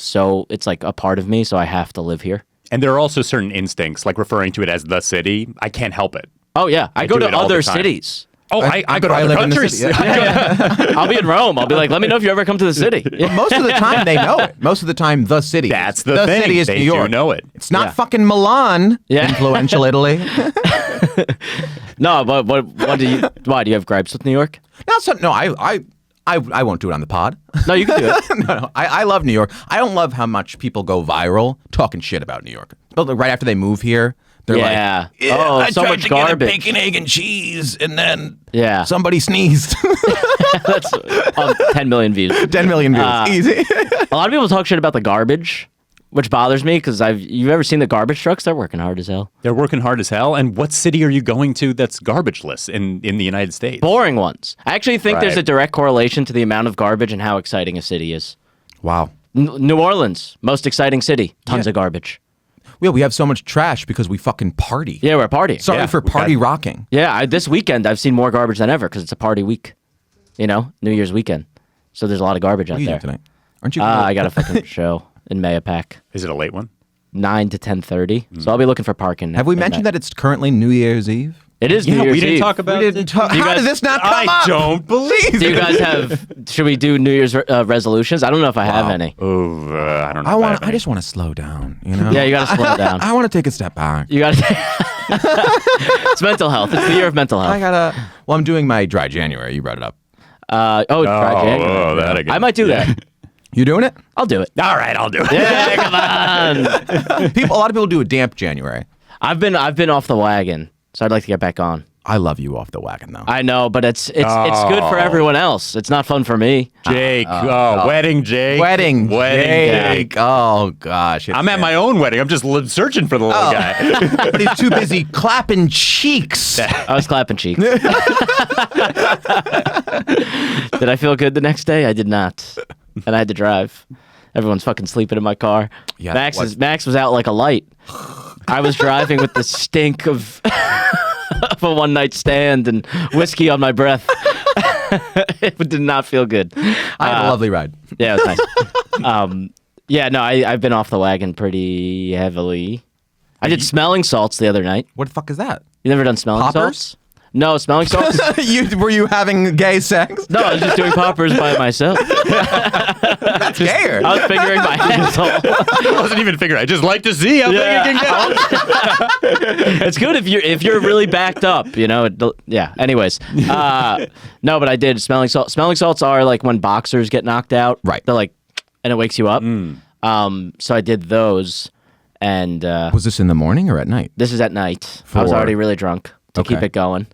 it's like a part of me, so I have to live here. And there are also certain instincts, like referring to it as the city. I can't help it. Oh, yeah. I go do to it all the other time. cities. Oh, I go to I other live in the countries. city, yeah. I'll be in Rome. I'll be like, let me know if you ever come to the city. But most of the time, they know it. Most of the time, the city. That's the thing. city is They New York. do know it. It's not Yeah. fucking Milan, Yeah. influential Italy. No, but why do you have gripes with New York? No, I won't do it on the pod. No, you can do it. No, I love New York. I don't love how much people go viral talking shit about New York. But right after they move here, they're Yeah. like, Oh, I so tried much to get a garbage. bacon, egg, and cheese, and then Yeah. somebody sneezed. That's 10 million views. 10 million views. Easy. A lot of people talk shit about the garbage, which bothers me because you've ever seen the garbage trucks? They're working hard as hell. They're working hard as hell. And what city are you going to that's garbageless in the United States? Boring ones. I actually think there's Right. a direct correlation to the amount of garbage and how exciting a city is. Wow. New Orleans, most exciting city. Tons of garbage. Yeah, we have so much trash because we fucking party. Yeah, we're partying. Sorry Yeah, for we've party had- rocking. Yeah, this weekend I've seen more garbage than ever because it's a party week. New Year's weekend. So there's a lot of garbage out What are you there. doing tonight? Aren't you? I got a fucking show in Mayapack, Is it a late one? 9 to 10:30. So I'll be looking for parking. Have we mentioned that it's currently New Year's Eve? It is New Yeah, Year's we didn't Eve. talk about We didn't talk. You How guys- did this not come I up? don't believe Do you guys have? Should we do New Year's resolutions? I don't know if I have any. Oh, I don't know. I just want to slow down. You know? Yeah, you gotta slow down. I want to take a step back. You got to. It's mental health. It's the year of mental health. Well, I'm doing my dry January. You brought it up. Dry January. Oh, that again. I might do that. You doing it? I'll do it. All right, I'll do it. Yeah, come on. A lot of people do a damp January. I've been off the wagon, so I'd like to get back on. I love you off the wagon though. I know, but it's good for everyone else. It's not fun for me. Jake. Wedding Jake. Wedding Jake. Jake. Oh gosh. I'm at my own wedding. I'm just searching for the little guy. But he's too busy clapping cheeks. I was clapping cheeks. Did I feel good the next day? I did not, and I had to drive. Everyone's fucking sleeping in my car. Yeah, Max was out like a light. I was driving with the stink of of a one night stand and whiskey on my breath. It did not feel good. I had a lovely ride. Yeah, it was nice. Yeah, no, I've been off the wagon pretty heavily. I did smelling salts the other night. What the fuck is that? You never done smelling Poppers? salts? No, smelling salts? Were you having gay sex? No, I was just doing poppers by myself. That's gayer. I was fingering my asshole. I wasn't even figuring. I just like to see how big it can get. It's good if you're really backed up, Yeah. Anyways, no, but I did smelling salt. Smelling salts are like when boxers get knocked out. Right. They're like, and it wakes you up. So I did those, and Was this in the morning or at night? this is at night. I was For- already really drunk to keep Okay. it going.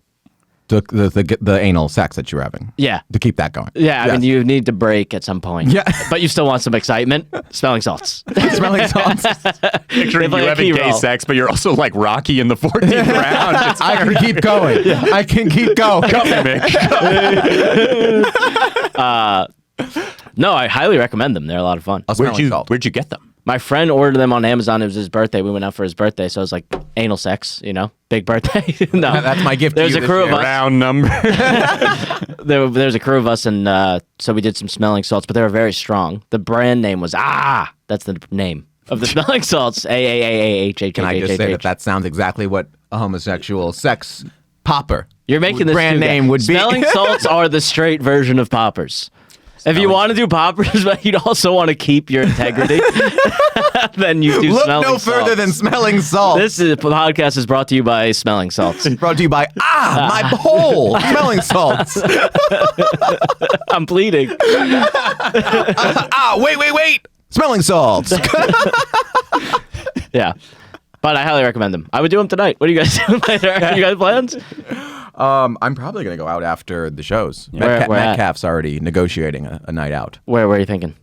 The anal sex that you're having. Yeah. To keep that going. Yeah, I Yes. mean, you need to break at some point. Yeah. But you still want some excitement. Smelling salts. Smelling salts. Picturing play you a having key gay role. sex, but you're also like Rocky in the 14th round. It's I can keep going. I can keep going. coming, Mick. No, I highly recommend them. They're a lot of fun. Where'd you get them? My friend ordered them on Amazon. It was his birthday. We went out for his birthday, so it was like anal sex, big birthday. No, That's my gift to There's you a this crew of year. us. Round number. There's a crew of us, and so we did some smelling salts, but they were very strong. The brand name was That's the name of the smelling salts. AAAAH. Can I just say that sounds exactly what a homosexual sex popper You're making this brand too, name guys. would be? Smelling salts are the straight version of poppers. If you want to do poppers, but you'd also want to keep your integrity. than you do Look smelling no further than smelling salt. This podcast is brought to you by Smelling Salts. Brought to you by my hole smelling salts. I'm bleeding. Wait. Smelling salts. Yeah. But I highly recommend them. I would do them tonight. What are you guys doing later? You guys plans? I'm probably gonna go out after the shows. Where at? Metcalf's already negotiating a night out. Where are you thinking?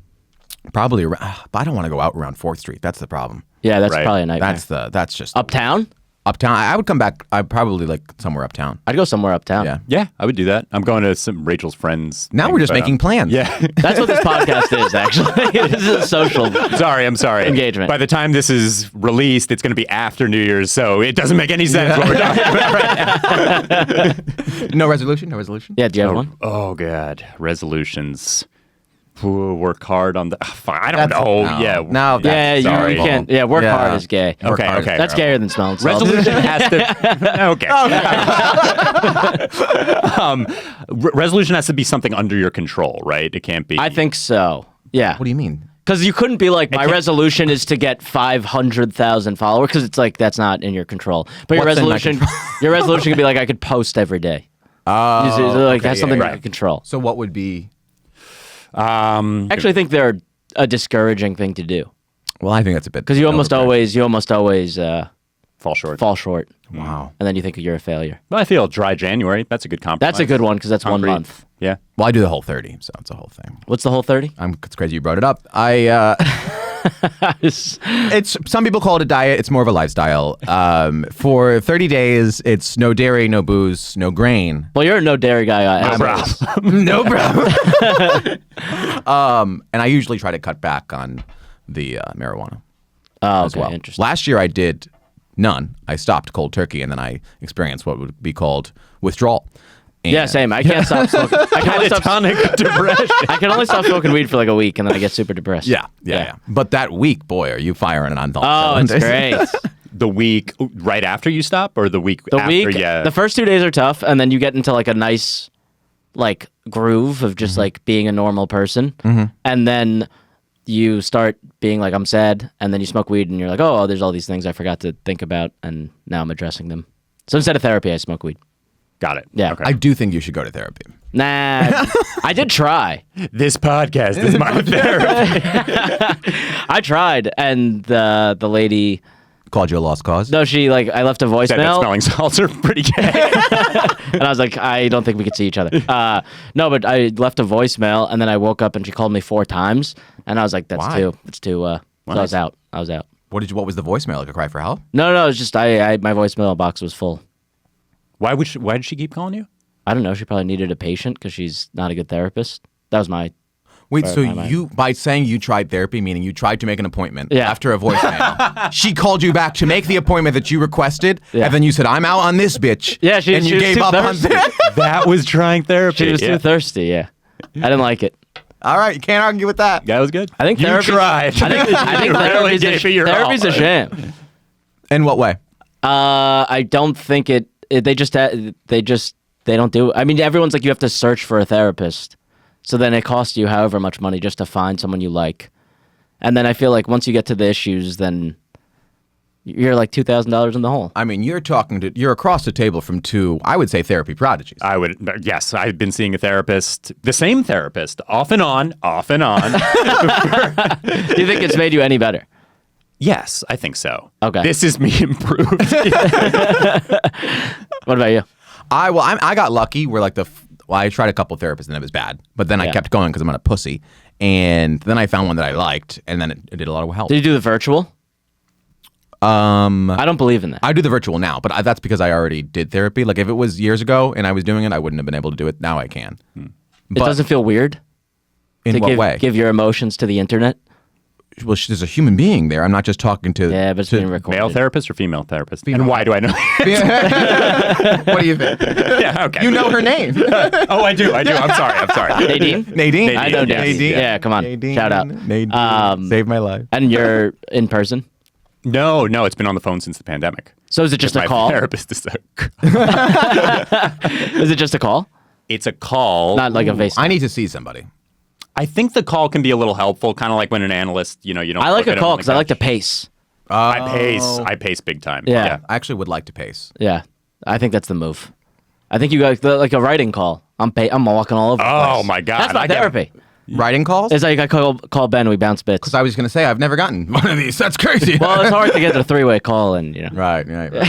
Probably around, but I don't want to go out around 4th Street. That's the problem. Yeah, that's Right. probably a nightmare. That's just Uptown? uptown. I would come back. I'd probably like somewhere uptown. I'd go somewhere uptown. Yeah. Yeah, I would do that. I'm going to some Rachel's friends. Now thing, we're just but, making plans. Yeah. That's what this podcast is, actually. This is a social. I'm sorry. Engagement. By the time this is released, it's going to be after New Year's, so it doesn't make any sense what we're talking about right now. No resolution. No resolution. Yeah, do you have one? Oh, God. Resolutions. Ooh, work hard on the... fine, I don't That's- know. no. Yeah. No, Yeah, you Sorry. can't. Yeah, work Yeah. hard is gay. Work Okay, hard. okay. That's gayer than smelling salts. Resolution has to... Okay. Resolution has to be something under your control, right? It can't be... I think so. Yeah. What do you mean? Because you couldn't be like, my resolution is to get 500,000 followers, because it's like, that's not in your control. But What's in my your resolution could be like, I could post every day. Like, that's something you can control. So what would be? I actually think they're a discouraging thing to do. Well, I think that's a bit Because you almost always fall short. fall short. Wow. And then you think you're a failure. Well, I feel dry January. That's a good compromise. That's a good one, because that's Concrete. 1 month. Yeah. Well, I do the whole 30, so it's a whole thing. What's the whole 30? It's crazy you brought it up. It's some people call it a diet. It's more of a lifestyle. For 30 days, it's no dairy, no booze, no grain. Well, you're a no dairy guy. No problem. And I usually try to cut back on the marijuana Oh, as okay, well. interesting. Last year I did none. I stopped cold turkey, and then I experienced what would be called withdrawal. And Yeah, same. I can't stop smoking. I can only stop depression. I can only stop smoking weed for like a week, and then I get super depressed. Yeah. But that week, boy, are you firing on Oh, it's great. The week right after you stop, or the week The after? week, Yeah. the first 2 days are tough, and then you get into like a nice, like groove of just like being a normal person, and then you start being like, I'm sad, and then you smoke weed, and you're like, oh, there's all these things I forgot to think about, and now I'm addressing them. So instead of therapy, I smoke weed. Got it. Yeah. Okay. I do think you should go to therapy. Nah, I did try. This podcast is my therapy. I tried, and the lady, Called you a lost cause? no, she like, I left a Said that voicemail. smelling salts are pretty gay. And I was like, I don't think we could see each other. No, but I left a voicemail, and then I woke up and she called me 4 times, and I was like, Why? It's too. So I was out. I was out. What was the voicemail? Like a cry for help? No, it's just my voicemail box was full. Why did she keep calling you? I don't know. She probably needed a patient because she's not a good therapist. That was my. Wait, so my- you, by saying you tried therapy, meaning you tried to make an appointment Yeah. after a voicemail, she called you back to make the appointment that you requested, Yeah. and then you said, I'm out on this bitch. Yeah, and she you was gave too up thirsty. on That was trying therapy. She was too thirsty. Yeah, I didn't like it. All right, you can't argue with that. That was good. I think you therapy's- tried. I think really therapy's a, gave it your therapy's all. a sham. In what way? I don't think it. They don't do. I mean, everyone's like, you have to search for a therapist, so then it costs you however much money just to find someone you like, and then I feel like once you get to the issues, then you're like $2,000 in the hole. I mean, you're across the table from 2, I would say, therapy prodigies. Yes, I've been seeing a therapist, the same therapist, off and on. Do you think it's made you any better? Yes, I think so. Okay. This is me improved. What about you? I got lucky where I tried a couple therapists and it was bad, but then I Yeah. kept going because I'm not a pussy, and then I found one that I liked, and then it did a lot of help. Did you do the virtual? I don't believe in that. I do the virtual now, but that's because I already did therapy. Like if it was years ago and I was doing it, I wouldn't have been able to do it. Now I can. It But doesn't feel weird in to what way? give your emotions to the internet. Well, there's a human being there. I'm not just talking to. Yeah, but it's being recorded. Male therapist or female therapist? And why do I know? What do you think? Yeah, okay. You know her name. Oh, I do. I'm sorry. Nadine? Nadine. I know Nadine, Nadine. yes. Yeah, come on. Nadine. Shout out. Nadine. Saved my life. And you're in person? No, it's been on the phone since the pandemic. So is it just a My call? therapist is Is it just a call? It's a call. Not like a face. I need to see somebody. I think the call can be a little helpful, kind of like when an analyst, you don't. I like look a at call him on the because I like to couch. pace. I pace big time. Yeah. I actually would like to pace. Yeah, I think that's the move. I think you guys like a writing call. I'm walking all over. The Oh place. my God. That's my I get- therapy. Writing calls? It's like I call Ben, we bounce bits. Because I was going to say, I've never gotten one of these. That's crazy. Well, it's hard to get a three-way call, and Right. We'll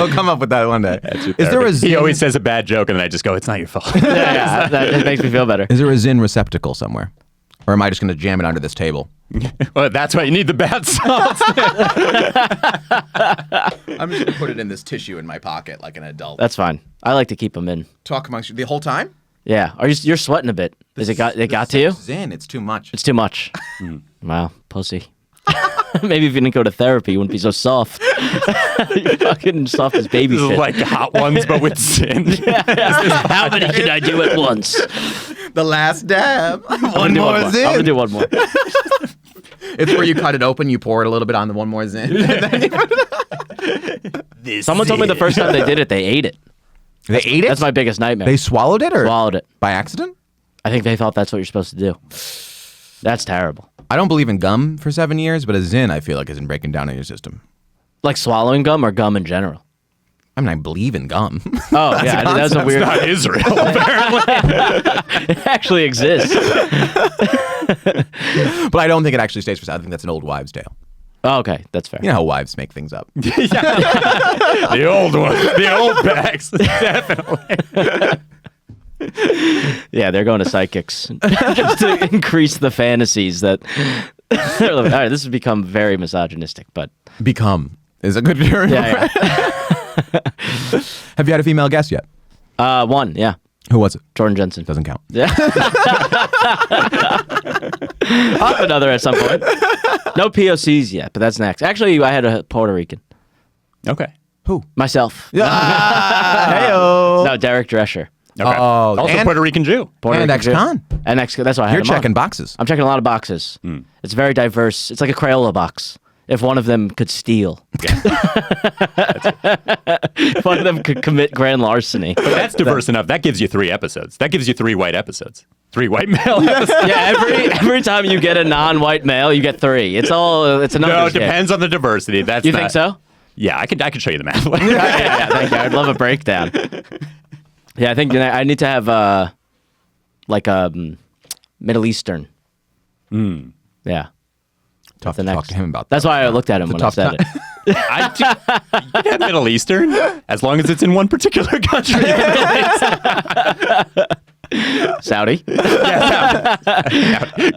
come up with that one day. Is there a He Zin, always says a bad joke, and then I just go, "It's not your fault." yeah, it makes me feel better. Is there a Zin receptacle somewhere? Or am I just going to jam it under this table? Well, that's why you need the bath salts. I'm just going to put it in this tissue in my pocket like an adult. That's fine. I like to keep them in. Talk amongst you the whole time? Yeah. You're sweating a bit? It got to you? Zin, it's too much. It's too much. Wow, pussy. Maybe if you didn't go to therapy, you wouldn't be so soft. You're fucking soft as baby This is shit. like Hot Ones, but with sin. How many can I do at once? The last dab. I'm gonna do one more. I'm gonna do one more. It's where you cut it open, you pour it a little bit on the one more Zin. Someone told me the first time they did it, they ate it. They ate it? That's my biggest nightmare. They swallowed it or swallowed it. by accident? I think they thought that's what you're supposed to do. That's terrible. I don't believe in gum for 7 years, but a Zin I feel like isn't breaking down in your system. Like swallowing gum or gum in general? I mean, I believe in gum. Oh, yeah. That's a weird. Not Israel, apparently. It actually exists. But I don't think it actually stays for. I think that's an old wives' tale. Oh, okay. That's fair. You know how wives make things up. The old one. The old bags. Definitely. Yeah, they're going to psychics just to increase the fantasies that. All right, this has become very misogynistic, but Become is a good term. yeah. Have you had a female guest yet? One, yeah, Who was it? Jordan Jensen. Doesn't count. Yeah, I'll have another at some point. No POCs yet, but that's next. Actually, I had a Puerto Rican Okay. Who? myself. Heyo. No, Derek Drescher. Okay. Oh, Also and- Puerto Rican Jew. Puerto And Rican Jew. ex-con. And that's why I had You're him on. checking boxes. I'm checking a lot of boxes. It's very diverse. It's like a Crayola box. If one of them could steal, if one of them could commit grand larceny. That's diverse enough. That gives you 3 episodes. That gives you 3 white episodes. 3 white male episodes. Yeah, every time you get a non-white male, you get 3. It's a No, numbers it game. depends on the diversity. That's You not, think so? Yeah, I could show you the math. Yeah, thank you. I'd love a breakdown. Yeah, I think I need to have like a Middle Eastern. Yeah. Tough The to talk next. to him about. That's that. why I looked at him It's a when I tough said time. it. You can have Middle Eastern as long as it's in one particular country. Saudi. Yeah,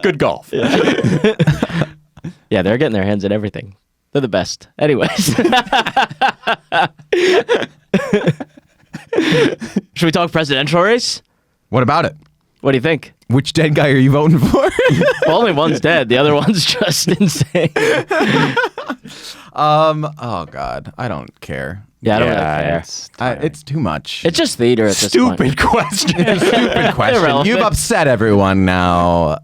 good golf. Yeah, they're getting their hands in everything. They're the best. Anyways. Should we talk presidential race? What about it? What do you think? Which dead guy are you voting for? Well, only one's dead. The other one's just insane. Oh God, I don't care. Yeah, I don't really care. It's too much. It's just theater at this point. Stupid question. Stupid question. Irrelevant. You've upset everyone now.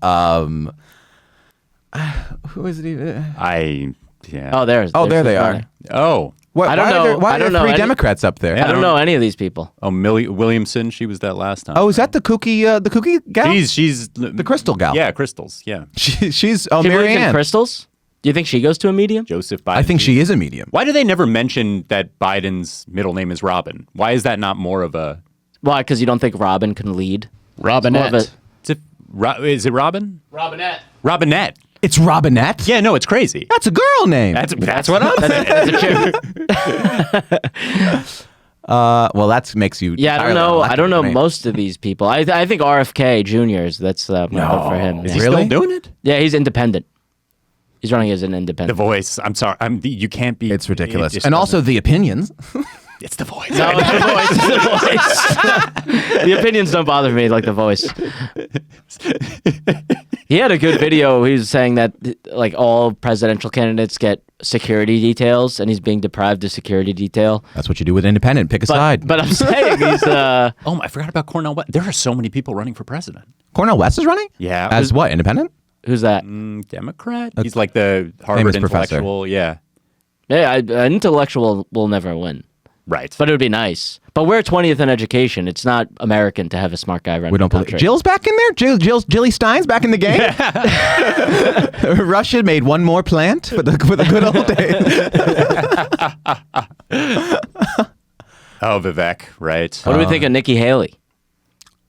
Who is it even? Yeah. Oh, there they are. Oh. What, I don't why know- Are there, why I are don't there know 3 any- Democrats up there? I don't know any of these people. Oh, Millie Williamson. She was that last time. Oh, is that the kooky gal? She's the crystal gal. Yeah, crystals. Yeah. She's She believes in Marianne. crystals? Do you think she goes to a medium? Joseph Biden. I think she is a medium. Why do they never mention that Biden's middle name is Robin? Why is that not more of a Why? Because you don't think Robin can lead? Robinette? It's Is it Robin? Robinette. Robinette. It's Robinette. Yeah, no, it's crazy. That's a girl name. That's what I'm saying. That's a chick. Well, that makes you. Yeah, I don't entirely know. I don't know unelectable to me. most of these people. I think RFK Jr. That's my vote for him. Is Yeah. he Really? still doing it? Yeah, he's independent. He's running as an The independent. Voice. I'm sorry. You can't be. It's ridiculous. it just And doesn't- also the opinions. it's the Voice. No, it's the voice. It's the voice. The opinions don't bother me like the voice. He had a good video. He was saying that like all presidential candidates get security details, and he's being deprived of security detail. That's what you do with independent. Pick a side. But I'm saying he's Oh, I forgot about Cornel West. There are so many people running for president. Cornel West is running? Yeah. As what? Independent? who's that? Democrat. He's like the Harvard Famous professor. intellectual. Yeah. Yeah, an intellectual will never win. Right. But it would be nice. But we're 20th in education. It's not American to have a smart guy running We don't the believe. country. Jill's back in there. Jilly Stein's back in the game. Russia made one more plant for the good old days. Oh, Vivek, right. What do we think of Nikki Haley?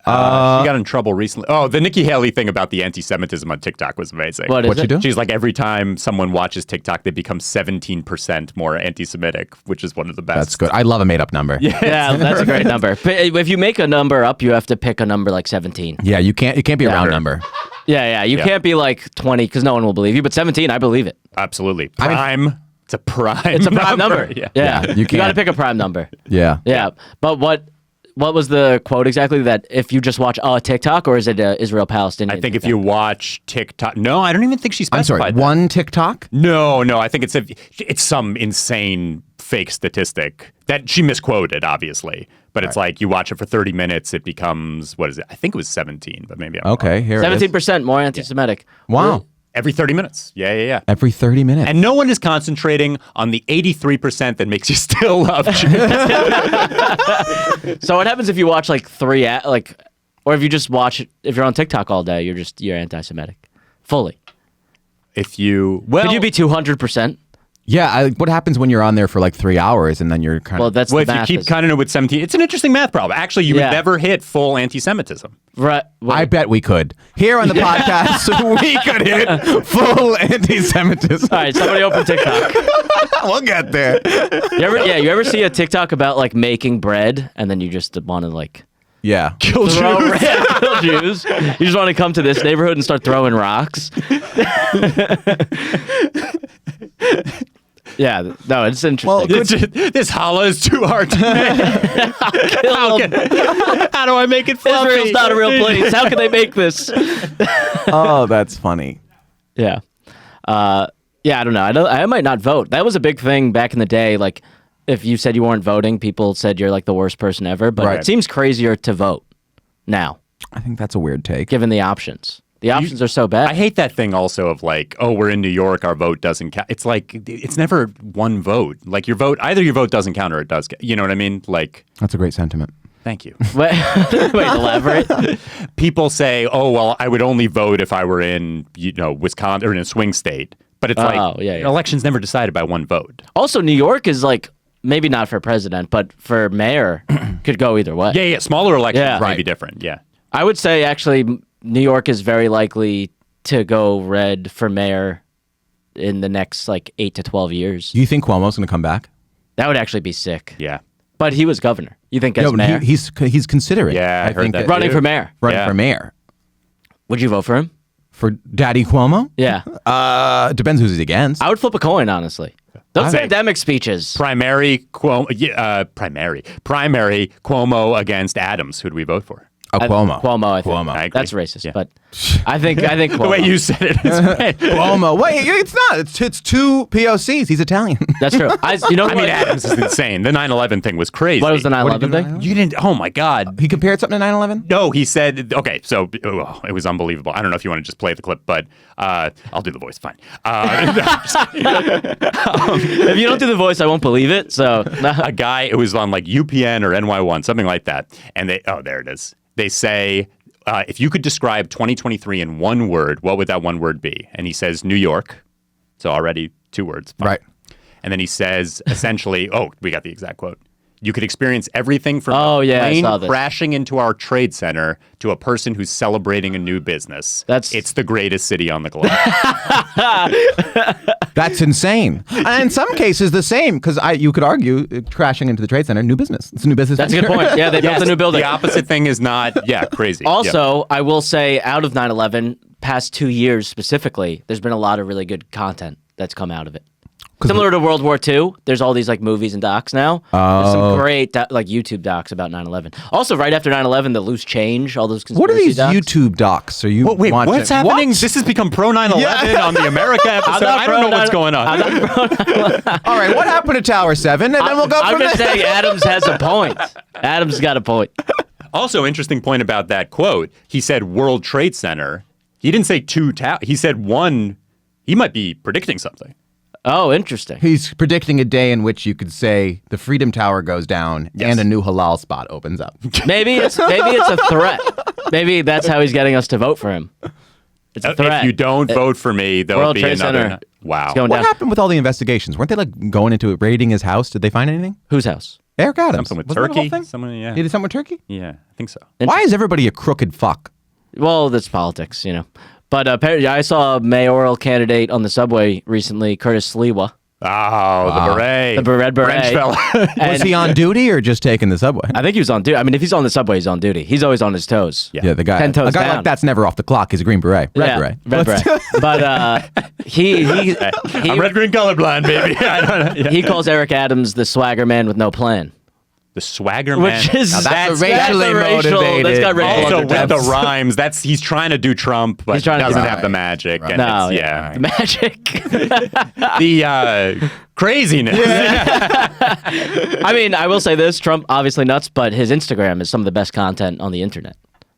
She got in trouble recently. Oh, the Nikki Haley thing about the anti-Semitism on TikTok was amazing. What is What'd it? she do? She's like, every time someone watches TikTok, they become 17% more anti-Semitic, which is one of the best. That's good. I love a made-up number. Yeah, that's a great number. But if you make a number up, you have to pick a number like 17. Yeah, you can't. It can't be a round number. Yeah. You can't be like 20 because no one will believe you. But 17, I believe it. Absolutely. Prime. It's a prime. It's a prime number. Yeah. You got to can't. pick a prime number. Yeah. Yeah. But what was the quote exactly? That if you just watch TikTok, or is it Israel-Palestinian? I think if you watch TikTok, no, I don't even think she I'm specified sorry. that. One TikTok. No, I think it's some insane fake statistic that she misquoted, obviously. But it's like you watch it for 30 minutes, it becomes, what is it? I think it was 17, but maybe I'm wrong. Okay, here it is. 17% more anti-Semitic. Wow. Every 30 minutes. Yeah. Every 30 minutes. And no one is concentrating on the 83% that makes you still love Jews. So what happens if you watch like or if you just watch, if you're on TikTok all day, you're anti-Semitic, fully. If you, Could you be 200%? Yeah. What happens when you're on there for like 3 hours and then you're kind Well, of. that's well, the if you math keep is- cutting it with 17, it's an interesting math problem. Actually, you would never hit full anti-Semitism. Right. Well, I bet we could. Here on the podcast, we could hit full anti-Semitism. all right, somebody open TikTok. We'll get there. You ever see a TikTok about like making bread and then you just want to like Yeah. Kill throw kill Jews? You just want to come to this neighborhood and start throwing rocks? Yeah, no, it's interesting. Well, This challah is too hard to make. How do I make it fluffy? Israel's not a real place. How can they make this? Oh, that's funny. Yeah. I don't know. I might not vote. That was a big thing back in the day. Like, if you said you weren't voting, people said you're like the worst person ever. But Right. it seems crazier to vote now, I think that's a weird take. given the options. The options are so bad. I hate that thing also of like, oh, we're in New York, our vote doesn't count. It's like, it's never one vote. Like either your vote doesn't count or it does count. You know what I mean? Like, That's a great sentiment. thank you. Wait, elaborate. People say, oh, well, I would only vote if I were in, Wisconsin or in a swing state. But it's election's never decided by one vote. Also, New York is like, maybe not for president, but for mayor, could go either way. Yeah. Smaller elections Yeah. may be different. Yeah. I would say actually New York is very likely to go red for mayor in the next like 8 to 12 years. Do you think Cuomo's going to come back? That would actually be sick. Yeah. But he was governor. You think as No, but mayor? he's considering. Yeah, I heard think that. Running too. for mayor. running Yeah. for mayor. Would you vote for him? For Daddy Cuomo? Yeah. Depends who he's against. I would flip a coin, honestly. Those pandemic speeches. Primary Cuomo against Adams. Who'd we vote for? Cuomo. Cuomo, I think. Cuomo. I agree. That's racist, Yeah. but I think Cuomo. The way you said it is great. Cuomo. Wait, it's not. It's two POCs. He's Italian. That's true. I mean, Adams is insane. The 9/11 thing was crazy. what was the 9/11 What thing? You didn't. Oh my God. He compared something to 9/11? No, he said. Okay, so it was unbelievable. I don't know if you want to just play the clip, but I'll do the voice. Fine. If you don't do the voice, I won't believe it. So A guy. It was on like UPN or NY1, something like that. And there it is. They say, if you could describe 2023 in one word, what would that one word be? And he says New York. So already 2 words. Fine. Right. And then he says essentially, we got the exact quote. You could experience everything from Oh, a yeah, I plane saw this. crashing into our trade center to a person who's celebrating a new business. It's the greatest city on the globe. That's insane. And in some cases, the same, because you could argue crashing into the Trade Center, new business. It's a new business. that's a good point. Yeah, they built a new building. The opposite thing is not, crazy. Also, I will say, out of 9/11, past 2 years specifically, there's been a lot of really good content that's come out of it. Similar to World War II, there's all these like movies and docs now. There's some great like YouTube docs about 9/11. Also, right after 9/11, the loose change, all those conspiracy What are these docs. YouTube docs? Are you Wait, watching? what's happening? What? This has become pro 9/11 on the America episode. I don't know what's going on. All right, what happened to Tower 7? And then we'll go I'm from just there. saying Adams has a point. Adams got a point. Also, interesting point about that quote. He said World Trade Center. He didn't say 2 towers. He said 1. He might be predicting something. Oh, interesting. He's predicting a day in which you could say the Freedom Tower goes down and a new halal spot opens up. Maybe it's a threat. Maybe that's how he's getting us to vote for him. It's a threat. If you don't vote for me, there'll World be Trade another. Center. Wow. It's going What down. happened with all the investigations? Weren't they like going into it, raiding his house? Did they find anything? Whose house? Eric Adams. Something with Wasn't that the whole Turkey. thing? Someone, yeah. He did something with Turkey? Yeah, I think so. Why is everybody a crooked fuck? Well, that's politics, you know. But apparently, I saw a mayoral candidate on the subway recently, Curtis Sliwa. Oh, the beret. The red beret. French fella. Was he on duty or just taking the subway? I think he was on duty. I mean, if he's on the subway, he's on duty. He's always on his toes. Yeah, the guy. 10 toes a guy down. like that's never off the clock. He's a green beret. Red beret. Red beret. But he I'm red, green, colorblind, baby. I don't know. Yeah. he calls Eric Adams the swagger man with no plan. The swagger man. Which is Now that's that's racially racial. motivated. That's got racial Also with undertones. the rhymes, he's trying to do Trump, but He's trying to doesn't do- have the magic. Right. And No, it's, yeah. The magic. The craziness. I mean, I will say this: Trump obviously nuts, but his Instagram is some of the best content on the internet.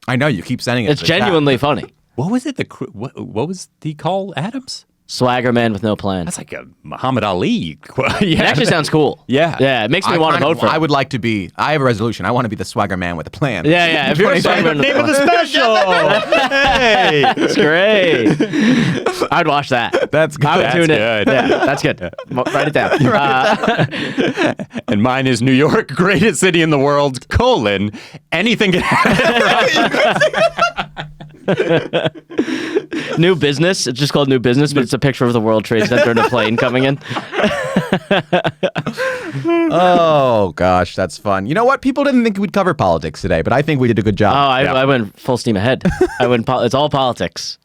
I know you keep sending it. It's to the chat. genuinely funny. What was it? What was the call, Adams? Swagger man with no plan. That's like a Muhammad Ali quote. It actually sounds cool. Yeah. Yeah, it makes me want to vote for him. I would like to be. I have a resolution. I want to be the swagger man with a plan. Yeah, yeah. If you're a swagger man with Name no of the plan. special. Hey. It's great. I'd watch that. That's good. I would That's tune in. good. Yeah, that's good. Write it down. And mine is New York, greatest city in the world, colon, anything can happen. New business. It's just called New Business, but it's a picture of the World Trade Center and a plane coming in. Oh gosh, that's fun. You know what? People didn't think we'd cover politics today, but I think we did a good Oh, job. I went full steam ahead. It's all politics.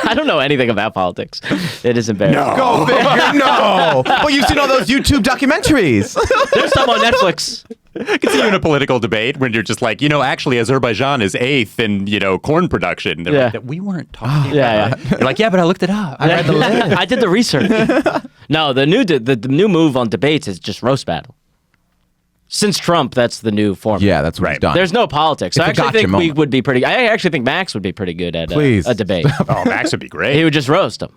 I don't know anything about politics. It is embarrassing. Go figure. No. But you've seen all those YouTube documentaries. There's some on Netflix. I can see you in a political debate when you're just like, actually Azerbaijan is 8th in, corn production. They're Yeah. like, we weren't talking Yeah, about that. You're like, yeah, but I looked it up. I read the list. I did the research. No, the new move on debates is just roast battle. Since Trump, that's the new format. Yeah, that's what he's Right. done. There's no politics. So I It's a actually gotcha think we moment. would be pretty. I actually think Max would be pretty good at Please. a debate. Oh, Max would be great. He would just roast him.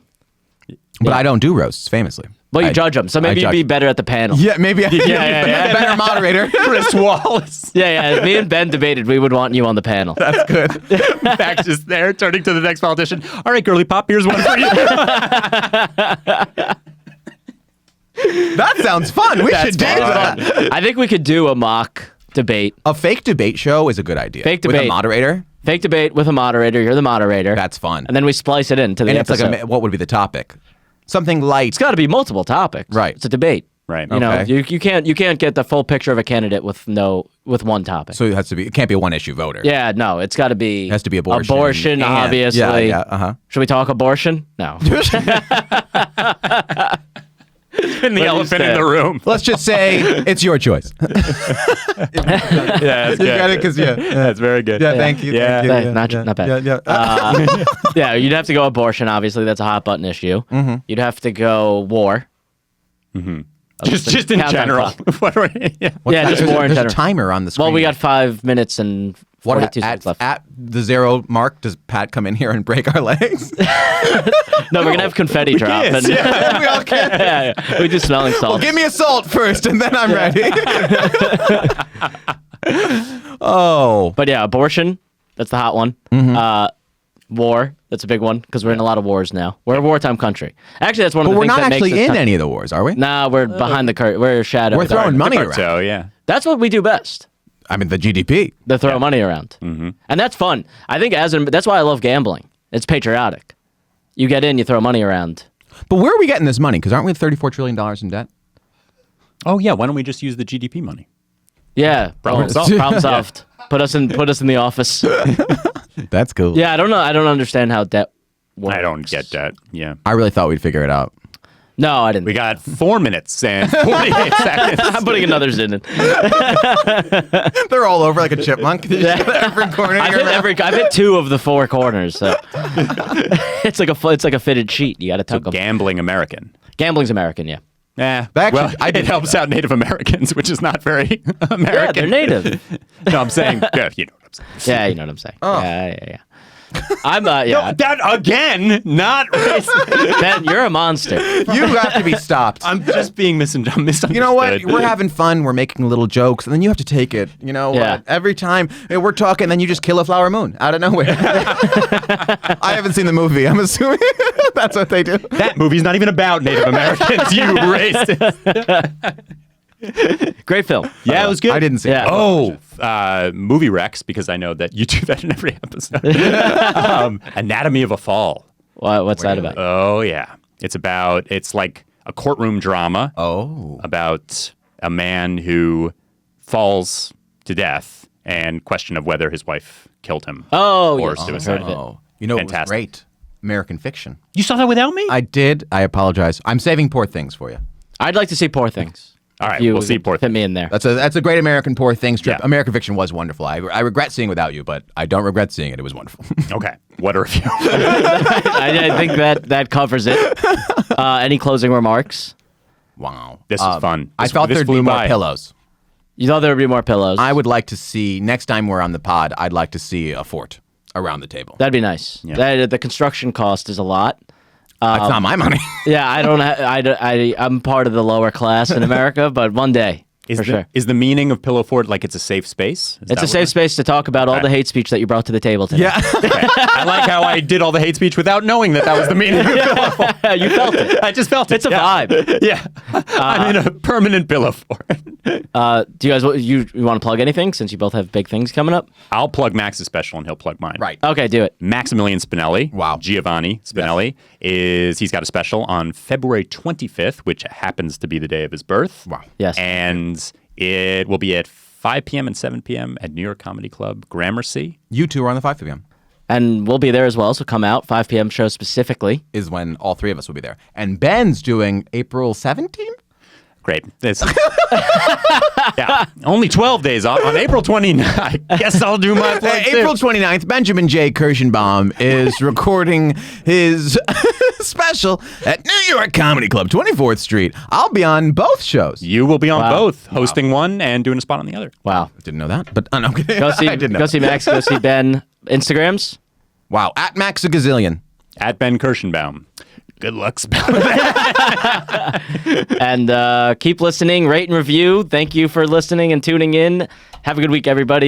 But I don't do roasts, famously. Well, you I- judge him, so I maybe you'd judge. be better at the panel. Yeah, maybe. yeah. Better moderator. Chris Wallace. Yeah. If me and Ben debated, we would want you on the panel. That's good. Max is there, turning to the next politician. All right, girly pop, here's one for you. That sounds fun. We That's should do fun. that. I think we could do a mock debate. A fake debate show is a good idea. Fake With debate. a moderator. Fake debate with a moderator. You're the moderator. That's fun. And then we splice it into the And it's episode. like what would be the topic? Something light. It's got to be multiple topics. Right. It's a debate. Right. You know, Okay. you can't get the full picture of a candidate with one topic. So it has to be. It can't be a one issue voter. Yeah, no, it's got to be. It has to be abortion. Abortion, And- obviously. Yeah. Uh-huh. Should we talk abortion? No. And the elephant in the room. Let's just say it's your choice. Yeah, that's You got it? 'Cause, yeah. That's very good. Yeah, thank you. Yeah. Thank you. Not bad. Yeah. Yeah, you'd have to go abortion. Obviously, that's a hot button issue. Mm-hmm. You'd have to go war. Just in Countdown general. clock. What are we- yeah. Yeah, just war in There's a general. timer on the screen. Well, we got 5 minutes and 42 seconds left. at the 0 mark, does Pat come in here and break our legs? No, we're gonna have confetti drop. Yes, And, Yeah, we all can. yeah. We do smelling Well, salts. give me a salt first, and then I'm ready. Oh, But yeah, abortion. That's the hot one. Mm-hmm. War. That's a big one because we're in a lot of wars now. We're a wartime country. Actually, that's one of but the we're things not that actually makes in us any of the wars, are we? Nah, we're behind the curtain. We're shadow. We're throwing money around. So, yeah. That's what we do best. I mean, the GDP. To throw money around, and that's fun. I think that's why I love gambling. It's patriotic. You get in, you throw money around. But where are we getting this money? Because aren't we $34 trillion in debt? Oh, yeah. Why don't we just use the GDP money? Yeah, Problem solved. Problem solved. Put us in the office. That's cool. Yeah, I don't know. I don't understand how debt works. I don't get that. Yeah. I really thought we'd figure it out. No, I didn't. We got 4 minutes and 48 seconds. I'm putting another in it. They're all over like a chipmunk. Every corner. I've hit 2 of the 4 corners. So it's like a fitted sheet. You got to tuck them. Gambling American. Gambling's American, yeah. Yeah. Actually, Well, it helps out Native Americans, which is not very American. Yeah, they're native. No, I'm saying, yeah, you know what I'm saying. Yeah, you know what I'm saying. Oh. Yeah. I'm No, that again, not racist. Ben, you're a monster. You have to be stopped. I'm just being misunderstood. You know what? We're having fun. We're making little jokes, and then you have to take it. You know, Yeah. every time we're talking, then you just kill a flower moon out of nowhere. I haven't seen the movie. I'm assuming that's what they do. That movie's not even about Native Americans, you racist. Great film. Yeah, it was good. I didn't see Yeah. it. Movie Rex, because I know that you do that in every episode. Anatomy of a Fall. What's that about? Oh, yeah. It's like a courtroom drama about a man who falls to death and question of whether his wife killed him. Oh, or yes. suicide. I've heard of it. Oh, you know, it was Fantastic. great. American Fiction. You saw that without me? I did. I apologize. I'm saving Poor Things for you. I'd like to see Poor Things. All right, You we'll see could Poor Fit Things. me in there. That's a great American Poor Things trip. Yeah. American Fiction was wonderful. I regret seeing it without you, but I don't regret seeing it. It was wonderful. Okay. What a review. I think that covers it. Any closing remarks? Wow. This was fun. I thought this there'd be flew more by. pillows. You thought there would be more pillows? I would like to see, next time we're on the pod, I'd like to see a fort around the table. That'd be nice. Yeah. The construction cost is a lot. That's not my money. Yeah, I don't. I'm part of the lower class in America, but one day for sure. Is the meaning of Pillow Fort like it's a safe space? It's a safe space to talk about all the hate speech that you brought to the table today. Yeah. I like how I did all the hate speech without knowing that was the meaning of Pillow Fort. You felt it. I just felt it. It's a vibe. Yeah. I'm in a permanent Pillow Fort. Do you guys you want to plug anything since you both have big things coming up? I'll plug Max's special and he'll plug mine. Right. Okay, do it. Maximilian Spinelli, Wow. Giovanni Spinelli, he's got a special on February 25th, which happens to be the day of his birth. Wow. Yes. And it will be at 5 p.m. and 7 p.m. at New York Comedy Club, Gramercy. You two are on the 5 p.m. And we'll be there as well, so come out, 5 p.m. show specifically. is when all three of us will be there. And Ben's doing April 17th? Great. Yeah. Only 12 days off. On April 29th, I guess I'll do my plug too. April 29th, Benjamin J. Kirschenbaum is recording his special at New York Comedy Club, 24th Street. I'll be on both shows. You will be on Wow. both, hosting one and doing a spot on the other. Wow. Didn't know that, but I'm kidding. Go see, I didn't know. go see Max, go see Ben. Instagrams? Wow, at Max a Gazillion. At Ben Kirschenbaum. Good luck spelling And keep listening, rate and review. Thank you for listening and tuning in. Have a good week, everybody.